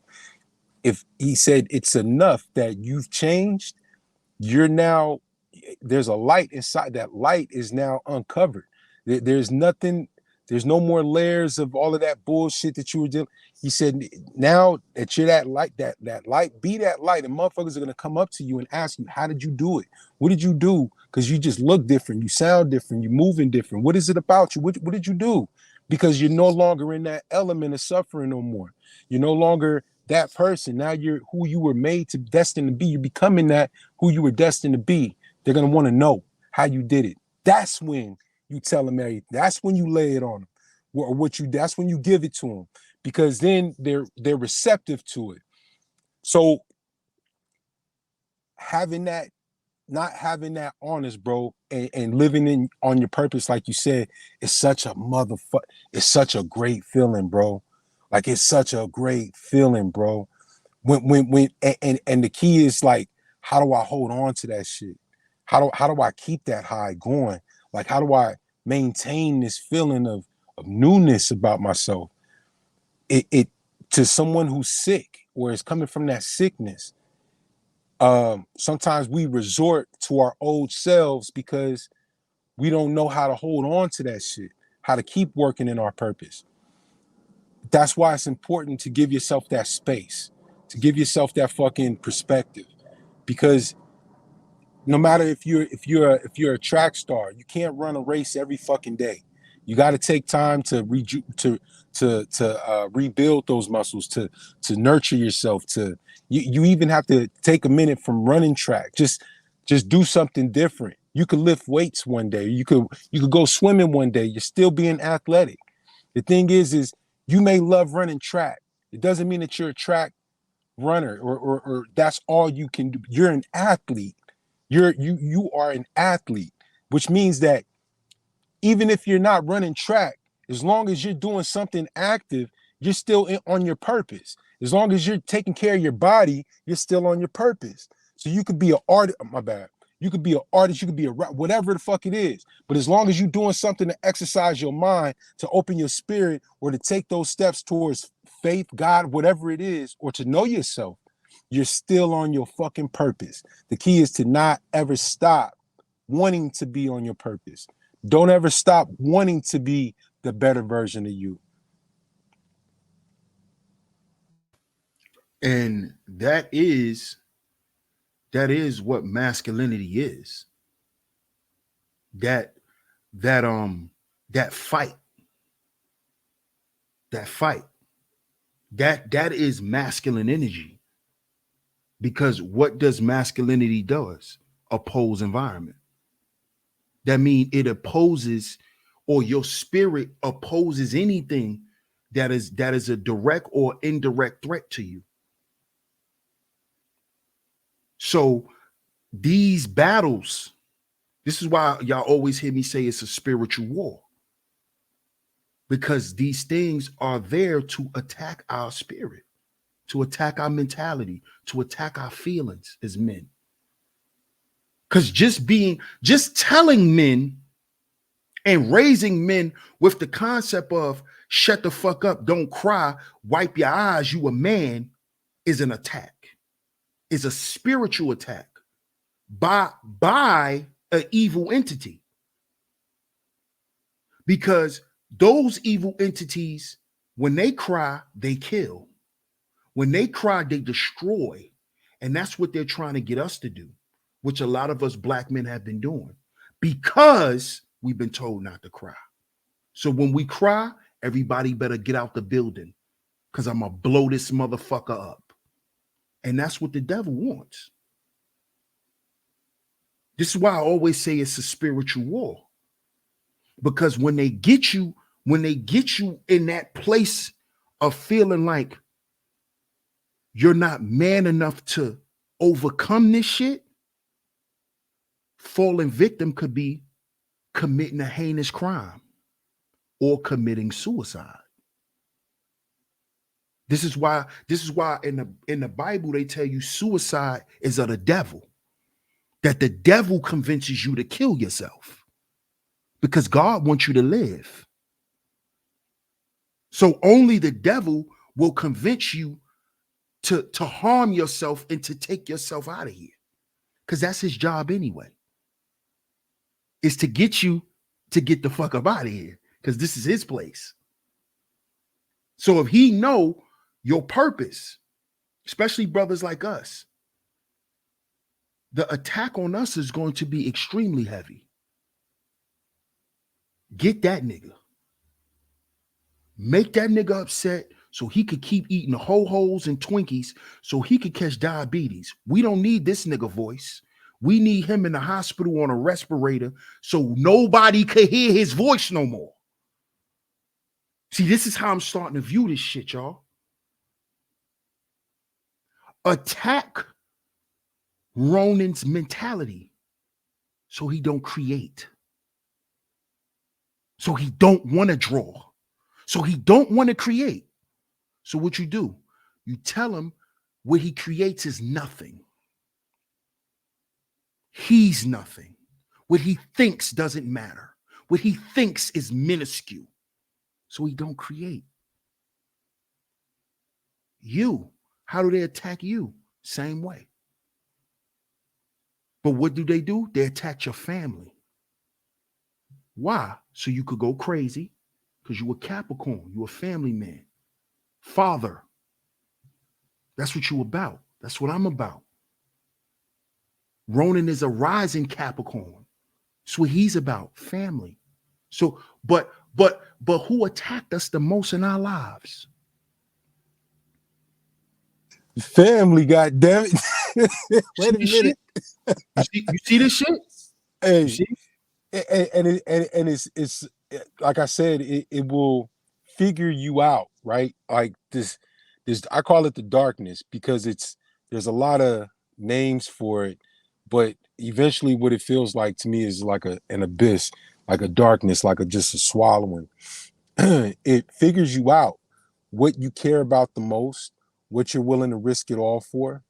If he said it's enough that you've changed, you're now, there's a light inside. That light is now uncovered. There's nothing, there's no more layers of all of that bullshit that you were dealing. He said, now that you're that light, that light, be that light, and motherfuckers are gonna come up to you and ask you, how did you do it? What did you do? Because you just look different, you sound different, you're moving different. What is it about you? What did you do? Because you're no longer in that element of suffering no more. You're no longer that person. Now you're who you were made to, destined to be. You're becoming that who you were destined to be. They're gonna want to know how you did it. That's when you tell them everything. That's when you lay it on them, or that's when you give it to them, because then they're receptive to it. So having that, not having that honest, bro, and living in on your purpose, like you said, is such a motherfucker. It's such a great feeling, bro. Like it's such a great feeling, bro. When and the key is like, how do I hold on to that shit? How do I keep that high going? Like, how do I maintain this feeling of newness about myself? It to someone who's sick or is coming from that sickness. Sometimes we resort to our old selves because we don't know how to hold on to that shit, how to keep working in our purpose. That's why it's important to give yourself that space, to give yourself that fucking perspective, because no matter if you're a track star, you can't run a race every fucking day. You got to take time to rebuild those muscles, to nurture yourself. You even have to take a minute from running track. Just do something different. You could lift weights one day. You could go swimming one day. You're still being athletic. The thing is you may love running track. It doesn't mean that you're a track runner or that's all you can do. You're an athlete. You are an athlete, which means that even if you're not running track, as long as you're doing something active, you're still on your purpose. As long as you're taking care of your body, you're still on your purpose. So you could be an artist. My bad. You could be an artist. You could be whatever the fuck it is. But as long as you're doing something to exercise your mind, to open your spirit, or to take those steps towards faith, God, whatever it is, or to know yourself, you're still on your fucking purpose. The key is to not ever stop wanting to be on your purpose. Don't ever stop wanting to be the better version of you. And that is what masculinity is. That fight. That is masculine energy. Because what does masculinity does? Oppose environment. That means it opposes, or your spirit opposes anything that is a direct or indirect threat to you. So these battles, this is why y'all always hear me say it's a spiritual war, because these things are there to attack our spirit, to attack our mentality, to attack our feelings as men. Because just telling men and raising men with the concept of shut the fuck up, don't cry, wipe your eyes, you a man, is an attack, is a spiritual attack by an evil entity. Because those evil entities, when they cry, they kill. When they cry, they destroy. And that's what they're trying to get us to do, which a lot of us black men have been doing because we've been told not to cry. So when we cry, everybody better get out the building because I'm going to blow this motherfucker up. And that's what the devil wants. This is why I always say it's a spiritual war. Because when they get you in that place of feeling like you're not man enough to overcome this shit, falling victim could be committing a heinous crime or committing suicide. This is why in the Bible they tell you suicide is of the devil, that the devil convinces you to kill yourself because God wants you to live. So only the devil will convince you to harm yourself and to take yourself out of here, because that's his job anyway, is to get you to get the fuck up out of here, because this is his place. So if he know your purpose, especially brothers like us, the attack on us is going to be extremely heavy. Get that nigga. Make that nigga upset so he could keep eating ho-hos and Twinkies so he could catch diabetes. We don't need this nigga voice. We need him in the hospital on a respirator so nobody could hear his voice no more. See, this is how I'm starting to view this shit, y'all. Attack Ronan's mentality so he don't create. So he don't want to draw. So he don't want to create. So what you do, you tell him what he creates is nothing. He's nothing. What he thinks doesn't matter. What he thinks is minuscule. So he don't create. You, how do they attack you? Same way. But what do? They attack your family. Why? So you could go crazy because you a Capricorn, you a family man. Father. That's what you about. That's what I'm about. Ronan is a rising Capricorn. That's what he's about, family. So, but who attacked us the most in our lives? Family, goddamn it. Wait a minute. You see this shit? Hey, and it's like I said, it will figure you out, right? Like this I call it the darkness because there's a lot of names for it, but eventually what it feels like to me is like an abyss, like a darkness, like just a swallowing. It figures you out what you care about the most, what you're willing to risk it all for.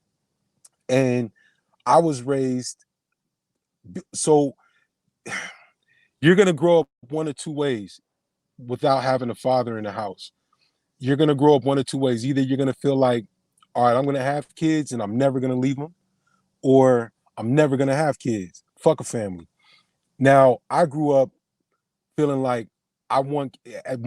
And I was raised so you're going to grow up one or two ways without having a father in the house. You're going to grow up one or two ways. Either you're going to feel like, all right, I'm going to have kids and I'm never going to leave them, or I'm never going to have kids. Fuck a family. Now, I grew up feeling like when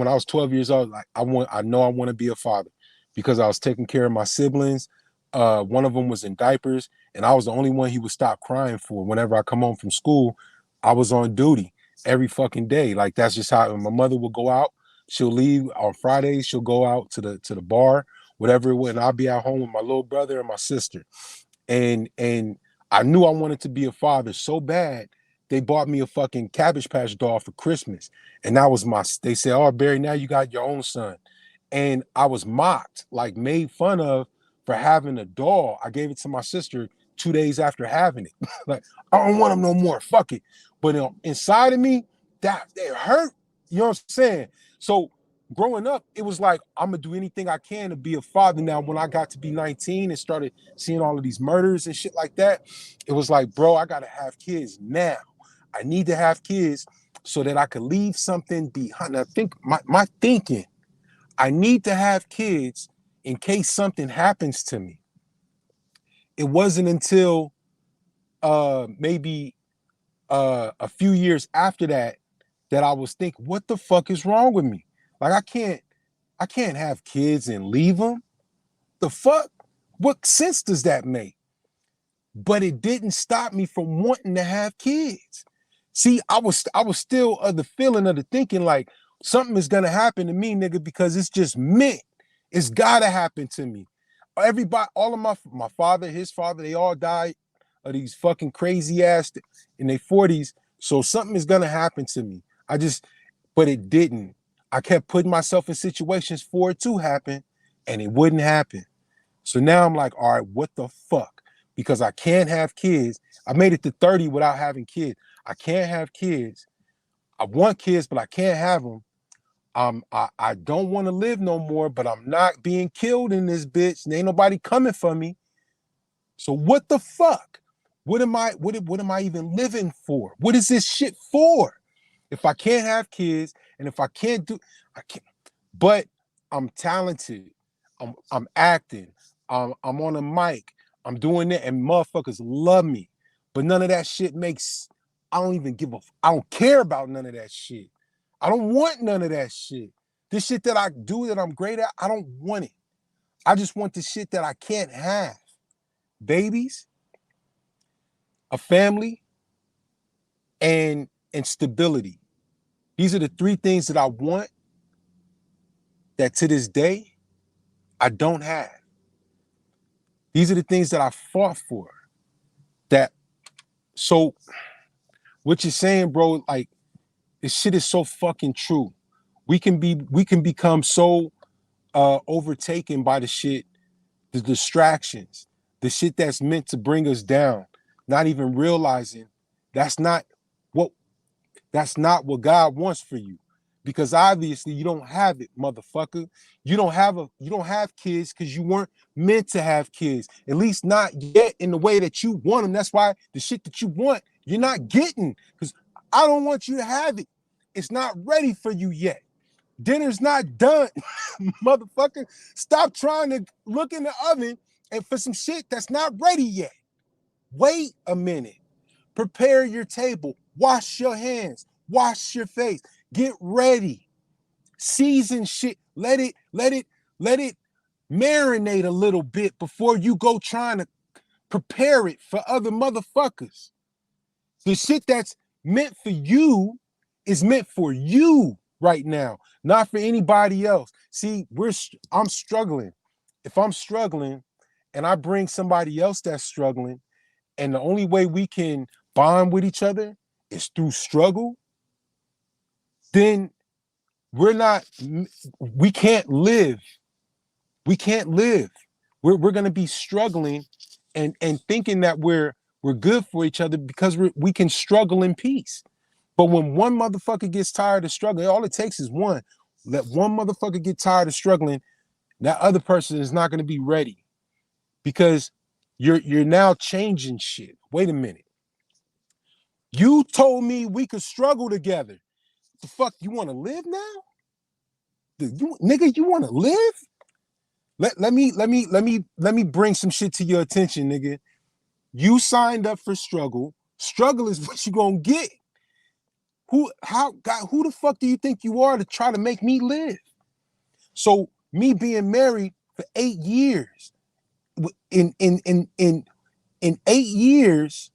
I was 12 years old, like I know I want to be a father because I was taking care of my siblings. One of them was in diapers and I was the only one he would stop crying for. Whenever I come home from school, I was on duty every fucking day. Like that's just how my mother would go out. She'll leave on Fridays. She'll go out to the bar, whatever it was, and I'll be at home with my little brother and my sister. And I knew I wanted to be a father so bad. They bought me a fucking Cabbage Patch doll for Christmas. And that was they said, oh, Barry, now you got your own son. and I was mocked, like made fun of for having a doll. I gave it to my sister 2 days after having it. Like, I don't want them no more. Fuck it. But inside of me, that it hurt. You know what I'm saying? So growing up, it was like, I'm gonna do anything I can to be a father. Now, when I got to be 19 and started seeing all of these murders and shit like that, it was like, bro, I gotta have kids now. I need to have kids so that I could leave something behind. I think my thinking, I need to have kids in case something happens to me. It wasn't until maybe a few years after that I was thinking, what the fuck is wrong with me? Like, I can't have kids and leave them. The fuck? What sense does that make? But it didn't stop me from wanting to have kids. See, I was still of the feeling of the thinking like something is gonna happen to me, nigga, because it's just meant. It's gotta happen to me. Everybody, all of my father, his father, they all died of these fucking crazy ass in their 40s. So something is gonna happen to me. But it didn't. I kept putting myself in situations for it to happen, and it wouldn't happen. So now I'm like, all right, what the fuck? Because I can't have kids. I made it to 30 without having kids. I can't have kids. I want kids, but I can't have them. I don't want to live no more, but I'm not being killed in this bitch. And ain't nobody coming for me. So what the fuck? What am I even living for? What is this shit for? If I can't have kids and if I can't I can't. But I'm talented. I'm acting. I'm on a mic. I'm doing it, and motherfuckers love me. But none of that shit makes. I don't care about none of that shit. I don't want none of that shit. This shit that I do that I'm great at, I don't want it. I just want the shit that I can't have. Babies, a family, and stability. These are the three things that I want that to this day I don't have. These are the things that I fought for. So what you're saying, bro, like, this shit is so fucking true. We can become so overtaken by the shit, the distractions, the shit that's meant to bring us down, not even realizing that's not what God wants for you. Because obviously you don't have it, motherfucker. You don't have kids because you weren't meant to have kids. At least not yet in the way that you want them. That's why the shit that you want, you're not getting. Because I don't want you to have it. It's not ready for you yet. Dinner's not done, motherfucker. Stop trying to look in the oven and for some shit that's not ready yet. Wait a minute. Prepare your table. Wash your hands. Wash your face. Get ready. Season shit. Let it marinate a little bit before you go trying to prepare it for other motherfuckers. The shit that's meant for you is meant for you right now, not for anybody else. See, I'm struggling. If I'm struggling and I bring somebody else that's struggling, and the only way we can bond with each other is through struggle, then we can't live. We can't live. We're gonna be struggling and thinking that we're good for each other because we can struggle in peace. But when one motherfucker gets tired of struggling, all it takes is one. Let one motherfucker get tired of struggling, that other person is not gonna be ready. Because you're now changing shit. Wait a minute. You told me we could struggle together. The fuck, you want to live now? Nigga, you want to live? Let me bring some shit to your attention, nigga. You signed up for struggle. Struggle is what you gonna get. Who the fuck do you think you are to try to make me live? So me being married for 8 years, in 8 years,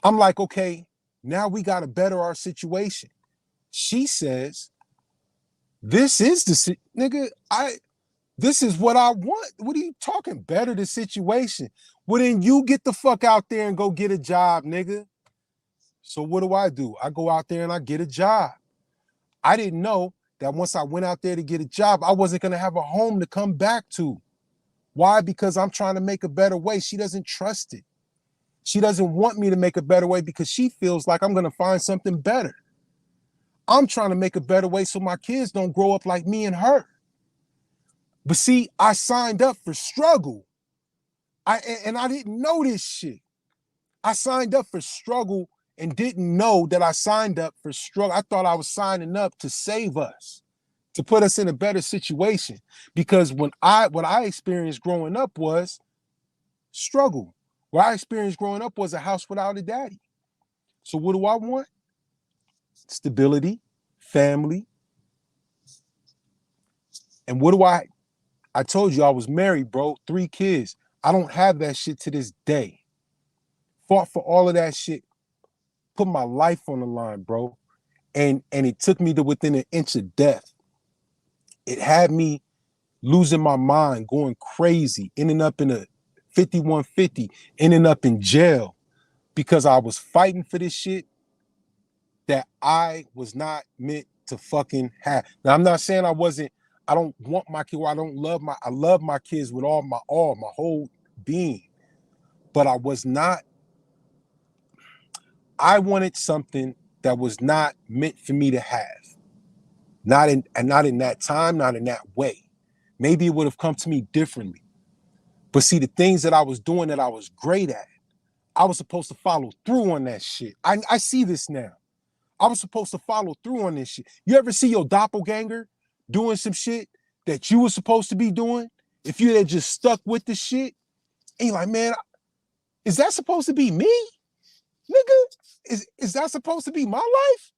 I'm like, okay, now we gotta better our situation. She says, this is the nigga. This is what I want. What are you talking? Better the situation. Well, then you get the fuck out there and go get a job, nigga. So what do? I go out there and I get a job. I didn't know that once I went out there to get a job, I wasn't going to have a home to come back to. Why? Because I'm trying to make a better way. She doesn't trust it. She doesn't want me to make a better way because she feels like I'm going to find something better. I'm trying to make a better way so my kids don't grow up like me and her. But see, I signed up for struggle. I didn't know this shit. I signed up for struggle and didn't know that I signed up for struggle. I thought I was signing up to save us, to put us in a better situation. Because what I experienced growing up was struggle. What I experienced growing up was a house without a daddy. So what do I want? Stability, family. And what do I told you I was married, bro, 3 kids. I don't have that shit to this day. Fought for all of that shit. Put my life on the line, bro. And it took me to within an inch of death. It had me losing my mind, going crazy, ending up in a 5150, ending up in jail because I was fighting for this shit that I was not meant to fucking have. Now, I'm not saying I don't want my kid, or I love my kids with all my whole being. But I wanted something that was not meant for me to have. Not in that time, not in that way. Maybe it would have come to me differently. But see, the things that I was doing that I was great at, I was supposed to follow through on that shit. I see this now. I was supposed to follow through on this shit. You ever see your doppelganger doing some shit that you were supposed to be doing? If you had just stuck with the shit, and you're like, man, is that supposed to be me? Nigga, is that supposed to be my life?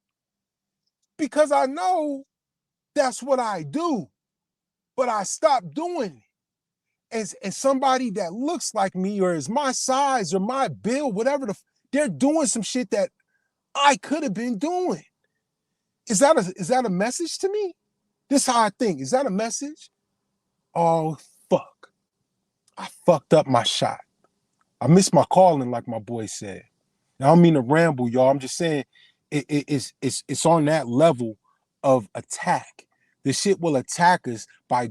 Because I know that's what I do, but I stopped doing it. And somebody that looks like me or is my size or my build, whatever, they're doing some shit that I could have been doing. Is that a message to me? This is how I think. Is that a message? Oh, fuck. I fucked up my shot. I missed my calling, like my boy said. Now, I don't mean to ramble, y'all. I'm just saying it's on that level of attack. The shit will attack us by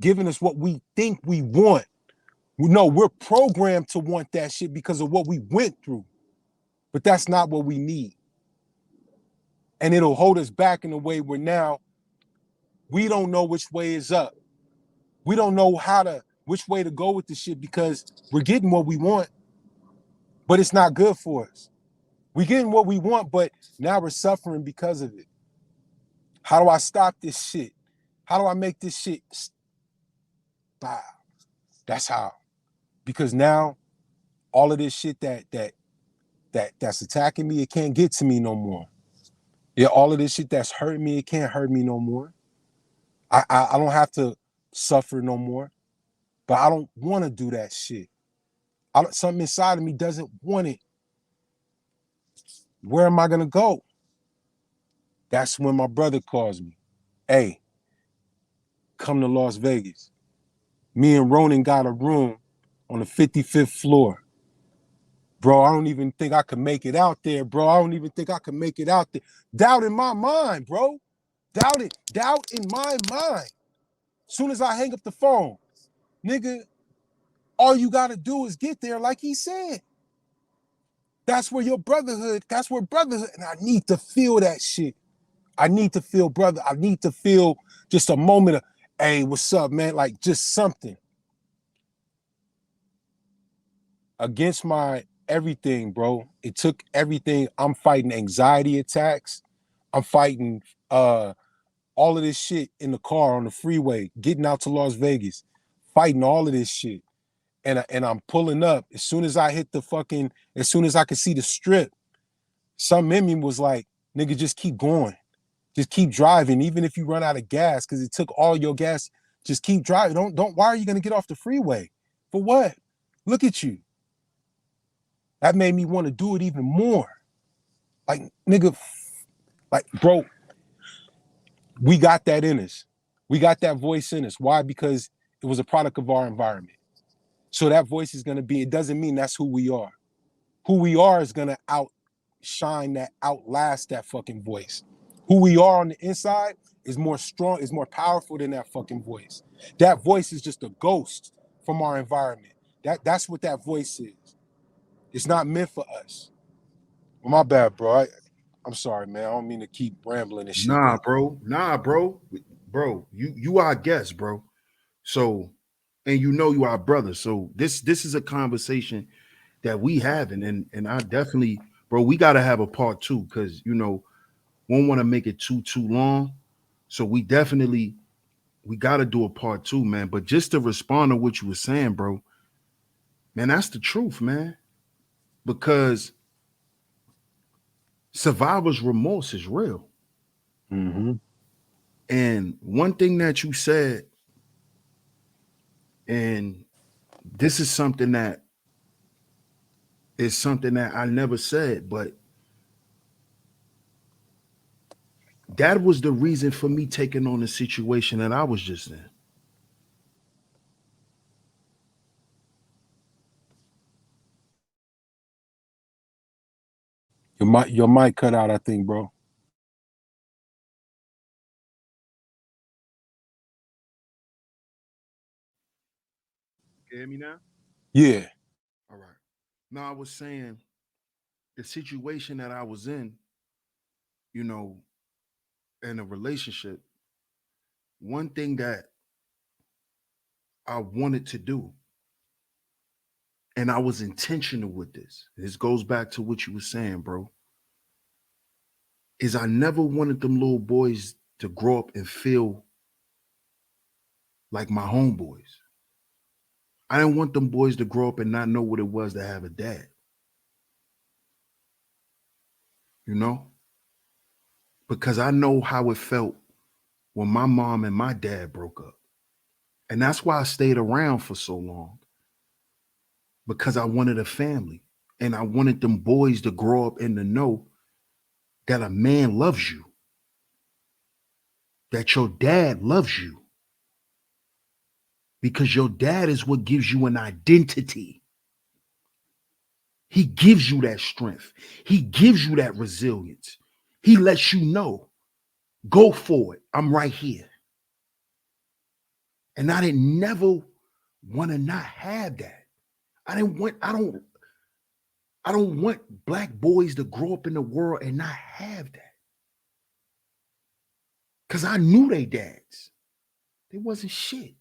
giving us what we think we want. No, we're programmed to want that shit because of what we went through. But that's not what we need. And it'll hold us back in a way where now we don't know which way is up. We don't know which way to go with the shit because we're getting what we want, but it's not good for us. We're getting what we want, but now we're suffering because of it. How do I stop this shit? How do I make this shit stop? That's how. Because now all of this shit that's attacking me, it can't get to me no more. Yeah, all of this shit that's hurting me, it can't hurt me no more. I don't have to suffer no more. But I don't want to do that shit. Something inside of me doesn't want it. Where am I gonna go? That's when my brother calls me. Hey, come to Las Vegas. Me and Ronan got a room on the 55th floor. Bro, I don't even think I could make it out there, bro. I don't even think I could make it out there. Doubt in my mind, bro. Doubt in my mind. Soon as I hang up the phone, nigga, all you gotta do is get there, like he said. That's where brotherhood, and I need to feel that shit. I need to feel brother. I need to feel just a moment of, hey, what's up, man? Like just something. Against my everything, bro. It took everything. I'm fighting anxiety attacks. I'm fighting all of this shit in the car on the freeway, getting out to Las Vegas, fighting all of this shit. And I'm pulling up. As soon as I could see the strip, something in me was like, nigga, just keep going. Just keep driving, even if you run out of gas, because it took all your gas. Just keep driving. Why are you gonna get off the freeway? For what? Look at you. That made me want to do it even more. Like, nigga, like, bro, we got that in us. We got that voice in us. Why? Because it was a product of our environment. So that voice is gonna be, it doesn't mean that's who we are. Who we are is gonna outlast that fucking voice. Who we are on the inside is more strong, is more powerful than that fucking voice. That voice is just a ghost from our environment. That's what that voice is. It's not meant for us. Well, my bad, bro. I'm sorry, man. I don't mean to keep rambling and shit, Nah, but bro. Bro, you our guest, bro. So, and you our brother. So this is a conversation that we having, and I definitely, bro, we gotta have a part two because won't want to make it too long. So we gotta do a part two, man. But just to respond to what you were saying, bro, man, that's the truth, man. Because survivor's remorse is real. mm-hmm. And one thing that you said, and this is something that I never said, but that was the reason for me taking on the situation that I was just in. Your mic cut out, I think, bro. You hear me now? Yeah. All right. Now I was saying the situation that I was in, you know, in a relationship, one thing that I wanted to do, and I was intentional with this. This goes back to what you were saying, bro. Is I never wanted them little boys to grow up and feel like my homeboys. I didn't want them boys to grow up and not know what it was to have a dad. You know? Because I know how it felt when my mom and my dad broke up. And that's why I stayed around for so long. Because I wanted a family. And I wanted them boys to grow up and to know that a man loves you. That your dad loves you. Because your dad is what gives you an identity. He gives you that strength. He gives you that resilience. He lets you know, go for it. I'm right here. And I didn't never want to not have that. I don't want black boys to grow up in the world and not have that. Because I knew they dads. They wasn't shit.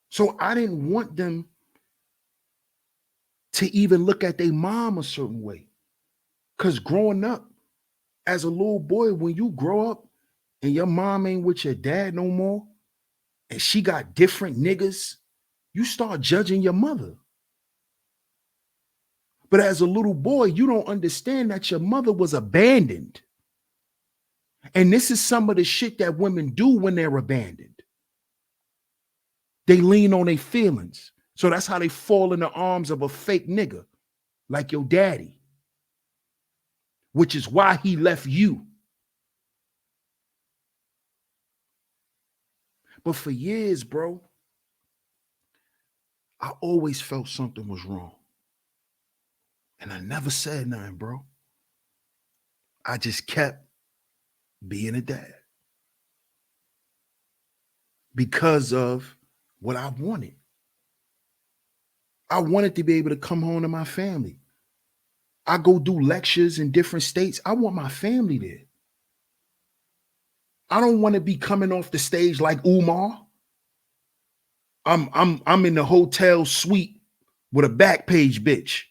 So I didn't want them to even look at their mom a certain way. Because growing up as a little boy, when you grow up and your mom ain't with your dad no more, and she got different niggas, you start judging your mother. But as a little boy, you don't understand that your mother was abandoned. And this is some of the shit that women do when they're abandoned. They lean on their feelings. So that's how they fall in the arms of a fake nigga like your daddy, which is why he left you. But for years, bro, I always felt something was wrong. And I never said nothing, bro. I just kept being a dad because of what I wanted. I wanted to be able to come home to my family. I go do lectures in different states. I want my family there. I don't want to be coming off the stage like Umar. I'm in the hotel suite with a back page bitch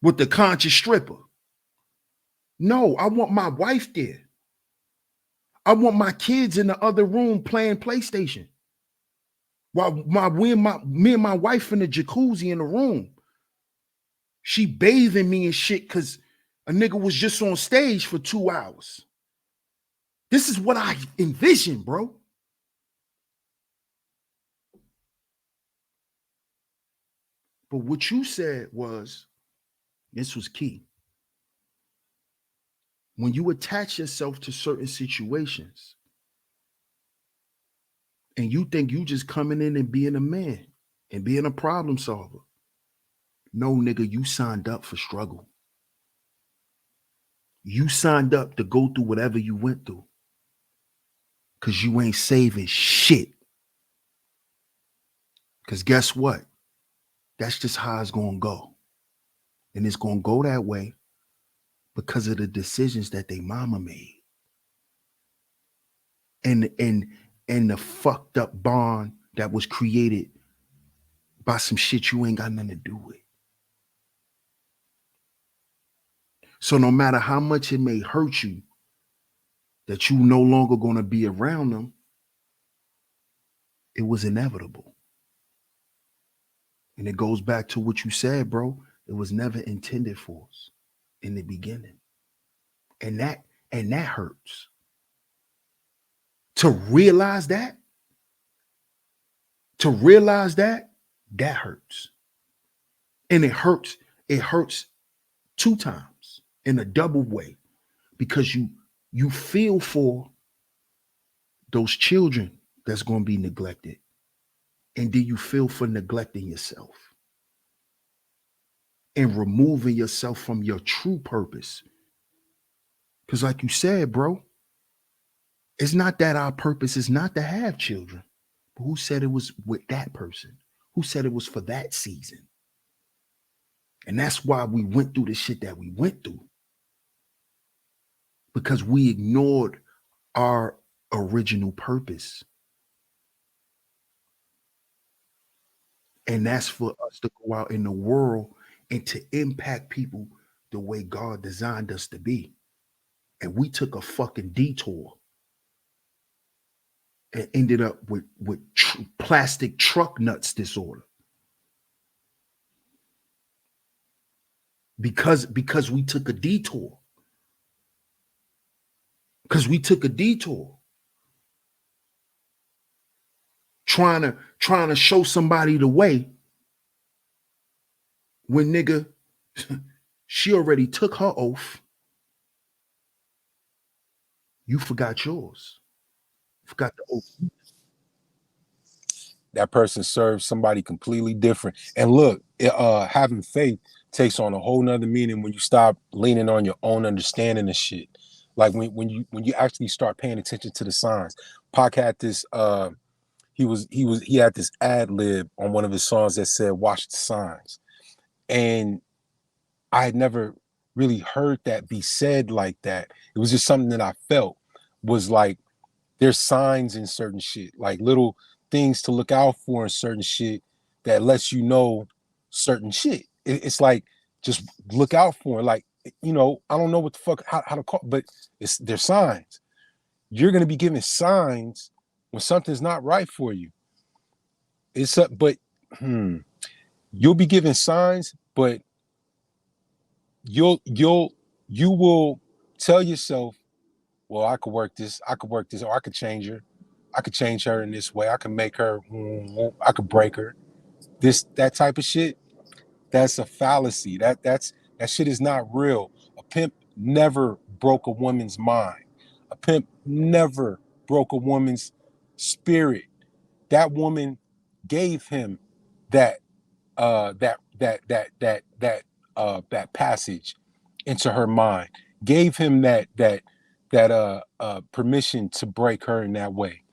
with the conscious stripper. No, I want my wife there. I want my kids in the other room playing PlayStation. While me and my wife in the jacuzzi in the room. She bathing me and shit because a nigga was just on stage for 2 hours. This is what I envisioned, bro. But what you said was, this was key. When you attach yourself to certain situations and you think you just coming in and being a man and being a problem solver. No, nigga, you signed up for struggle. You signed up to go through whatever you went through because you ain't saving shit. Because guess what? That's just how it's going to go. And it's going to go that way because of the decisions that they mama made. And the fucked up bond that was created by some shit you ain't got nothing to do with. So no matter how much it may hurt you that you no longer going to be around them, it was inevitable. And it goes back to what you said, bro. It was never intended for us in the beginning. And that hurts. To realize that hurts. And it hurts 2 times in a double way, because you feel for those children that's going to be neglected. And then you feel for neglecting yourself and removing yourself from your true purpose. Because like you said, bro, it's not that our purpose is not to have children. But who said it was with that person? Who said it was for that season? And that's why we went through the shit that we went through. Because we ignored our original purpose. And that's for us to go out in the world and to impact people the way God designed us to be. And we took a fucking detour and ended up with plastic truck nuts disorder. Because we took a detour. Because we took a detour. Trying to show somebody the way when nigga, she already took her oath. You forgot yours. Forgot the oath. That person serves somebody completely different. And look, having faith takes on a whole nother meaning when you stop leaning on your own understanding of shit. Like when you actually start paying attention to the signs. Pac had this he had this ad lib on one of his songs that said, "Watch the signs." And I had never really heard that be said like that. It was just something that I felt was like, there's signs in certain shit, like little things to look out for in certain shit that lets you know certain shit. It's like, just look out for it. Like, you know, I don't know what the fuck, how to call, but there's signs. You're going to be given signs when something's not right for you. You'll be given signs, but you will tell yourself, well, I could work this, or I could change her. I could change her in this way. I can make her, I could break her. That type of shit, that's a fallacy. That shit is not real. A pimp never broke a woman's mind. A pimp never broke a woman's spirit. That woman gave him that passage into her mind, gave him that permission to break her in that way.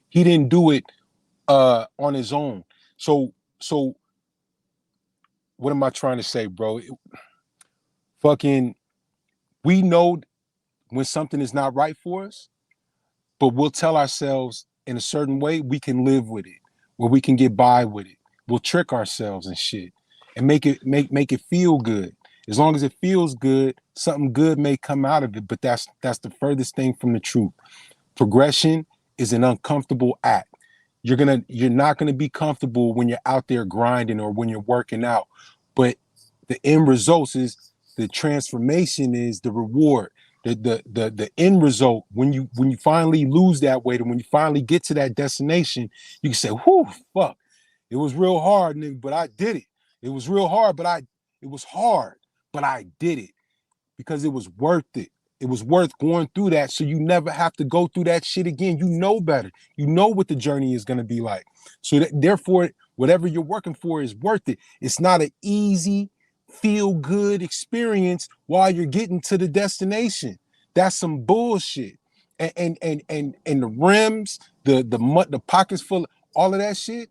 He didn't do it on his own. So what am I trying to say, bro? We know when something is not right for us, but we'll tell ourselves in a certain way we can live with it, where we can get by with it. We'll trick ourselves and shit and make it feel good. As long as it feels good, something good may come out of it, but that's the furthest thing from the truth. Progression is an uncomfortable act. You're not gonna be comfortable when you're out there grinding or when you're working out, but the end results is the transformation, is the reward. The end result, when you finally lose that weight and when you finally get to that destination, you can say, "Whew, fuck, it was real hard, nigga, but I did it. It was real hard, but it was hard, but I did it because it was worth it. It was worth going through that, so you never have to go through that shit again. You know better. You know what the journey is going to be like. So therefore, whatever you're working for is worth it. It's not an easy feel good experience while you're getting to the destination. That's some bullshit. And the rims, the pockets full, all of that shit,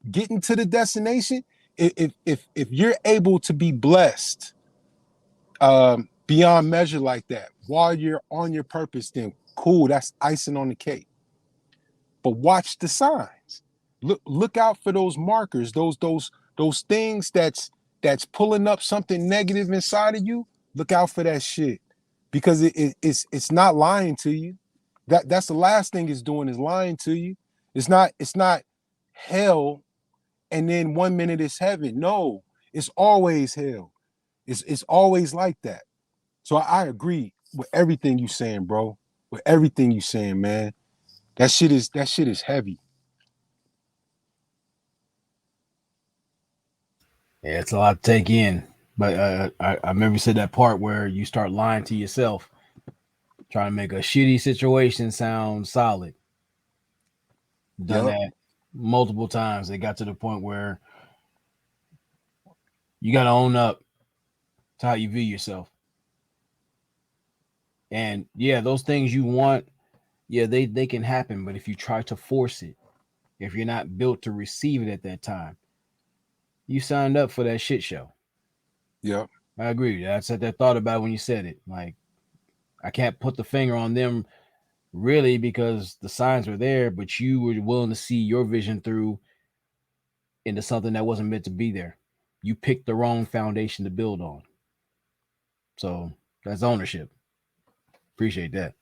getting to the destination. If you're able to be blessed beyond measure like that while you're on your purpose, then cool, that's icing on the cake. But watch the signs. Look out for those markers, those things that's pulling up something negative inside of you. Look out for that shit, because it's not lying to you. That's the last thing it's doing, is lying to you. It's not hell, and then 1 minute it's heaven. No, it's always hell. It's always like that. So I agree with everything you saying, bro. With everything you saying, man. That shit is heavy. Yeah, it's a lot to take in. But I remember you said that part where you start lying to yourself, trying to make a shitty situation sound solid. Done Yup. that multiple times. It got to the point where you got to own up to how you view yourself. And yeah, those things you want, yeah, they can happen. But if you try to force it, if you're not built to receive it at that time, you signed up for that shit show. Yup. I agree. I said that, thought about it when you said it. Like, I can't put the finger on them really, because the signs were there, but you were willing to see your vision through into something that wasn't meant to be there. You picked the wrong foundation to build on. So that's ownership. Appreciate that.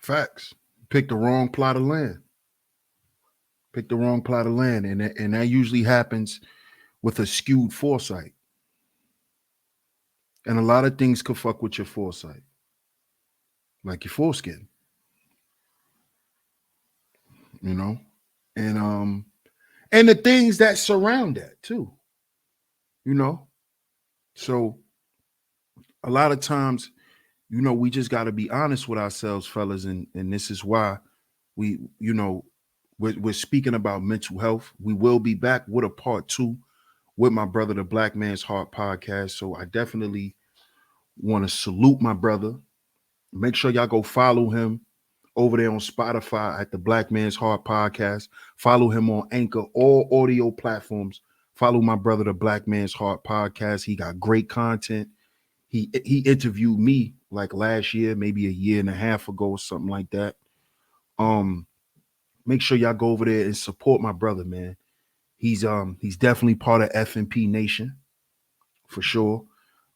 Facts. Pick the wrong plot of land. Pick the wrong plot of land, and that usually happens with a skewed foresight. And a lot of things could fuck with your foresight, like your foreskin, you know, and the things that surround that too, you know. So a lot of times, you know, we just got to be honest with ourselves, fellas, and this is why we, you know, we're speaking about mental health. We will be back with a part 2 with my brother, the Black Man's Heart Podcast. So I definitely want to salute my brother. Make sure y'all go follow him over there on Spotify at the Black Man's Heart Podcast. Follow him on Anchor, all audio platforms. Follow my brother, the Black Man's Heart Podcast. He got great content. He interviewed me like last year, maybe a year and a half ago or something like that. Make sure y'all go over there and support my brother, man. He's definitely part of FMP Nation for sure.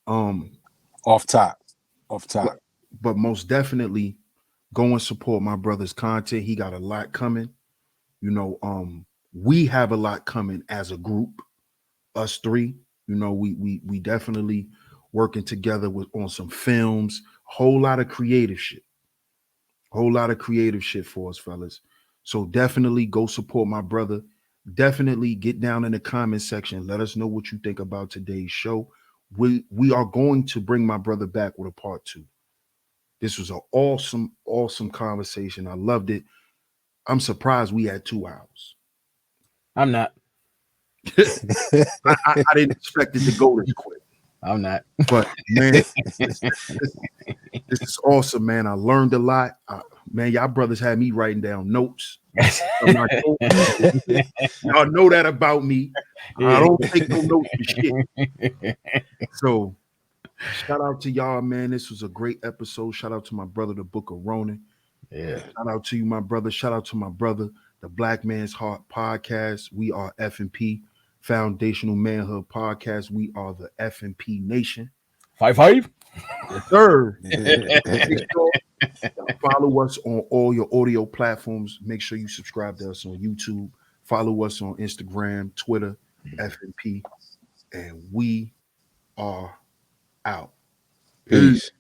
Off top. But most definitely go and support my brother's content. He got a lot coming. You know, we have a lot coming as a group, us three. You know, we definitely working together on some films, whole lot of creative shit. Whole lot of creative shit for us, fellas. So definitely go support my brother. Definitely get down in the comment section. Let us know what you think about today's show. We are going to bring my brother back with a part 2. This was an awesome conversation. I loved it. I'm surprised we had 2 hours. I'm not. I didn't expect it to go this quick. I'm not. But man, this is awesome, man. I learned a lot. Man, y'all brothers had me writing down notes. Y'all know that about me. I don't take no notes for shit. So shout out to y'all, man. This was a great episode. Shout out to my brother, the Book of Ronan. Yeah. Shout out to you, my brother. Shout out to my brother, the Black Man's Heart Podcast. We are FMP, Foundational Manhood Podcast. We are the FMP Nation. 5-5. Third, make sure follow us on all your audio platforms. Make sure you subscribe to us on YouTube. Follow us on Instagram, Twitter, FMP, and we are out. Peace.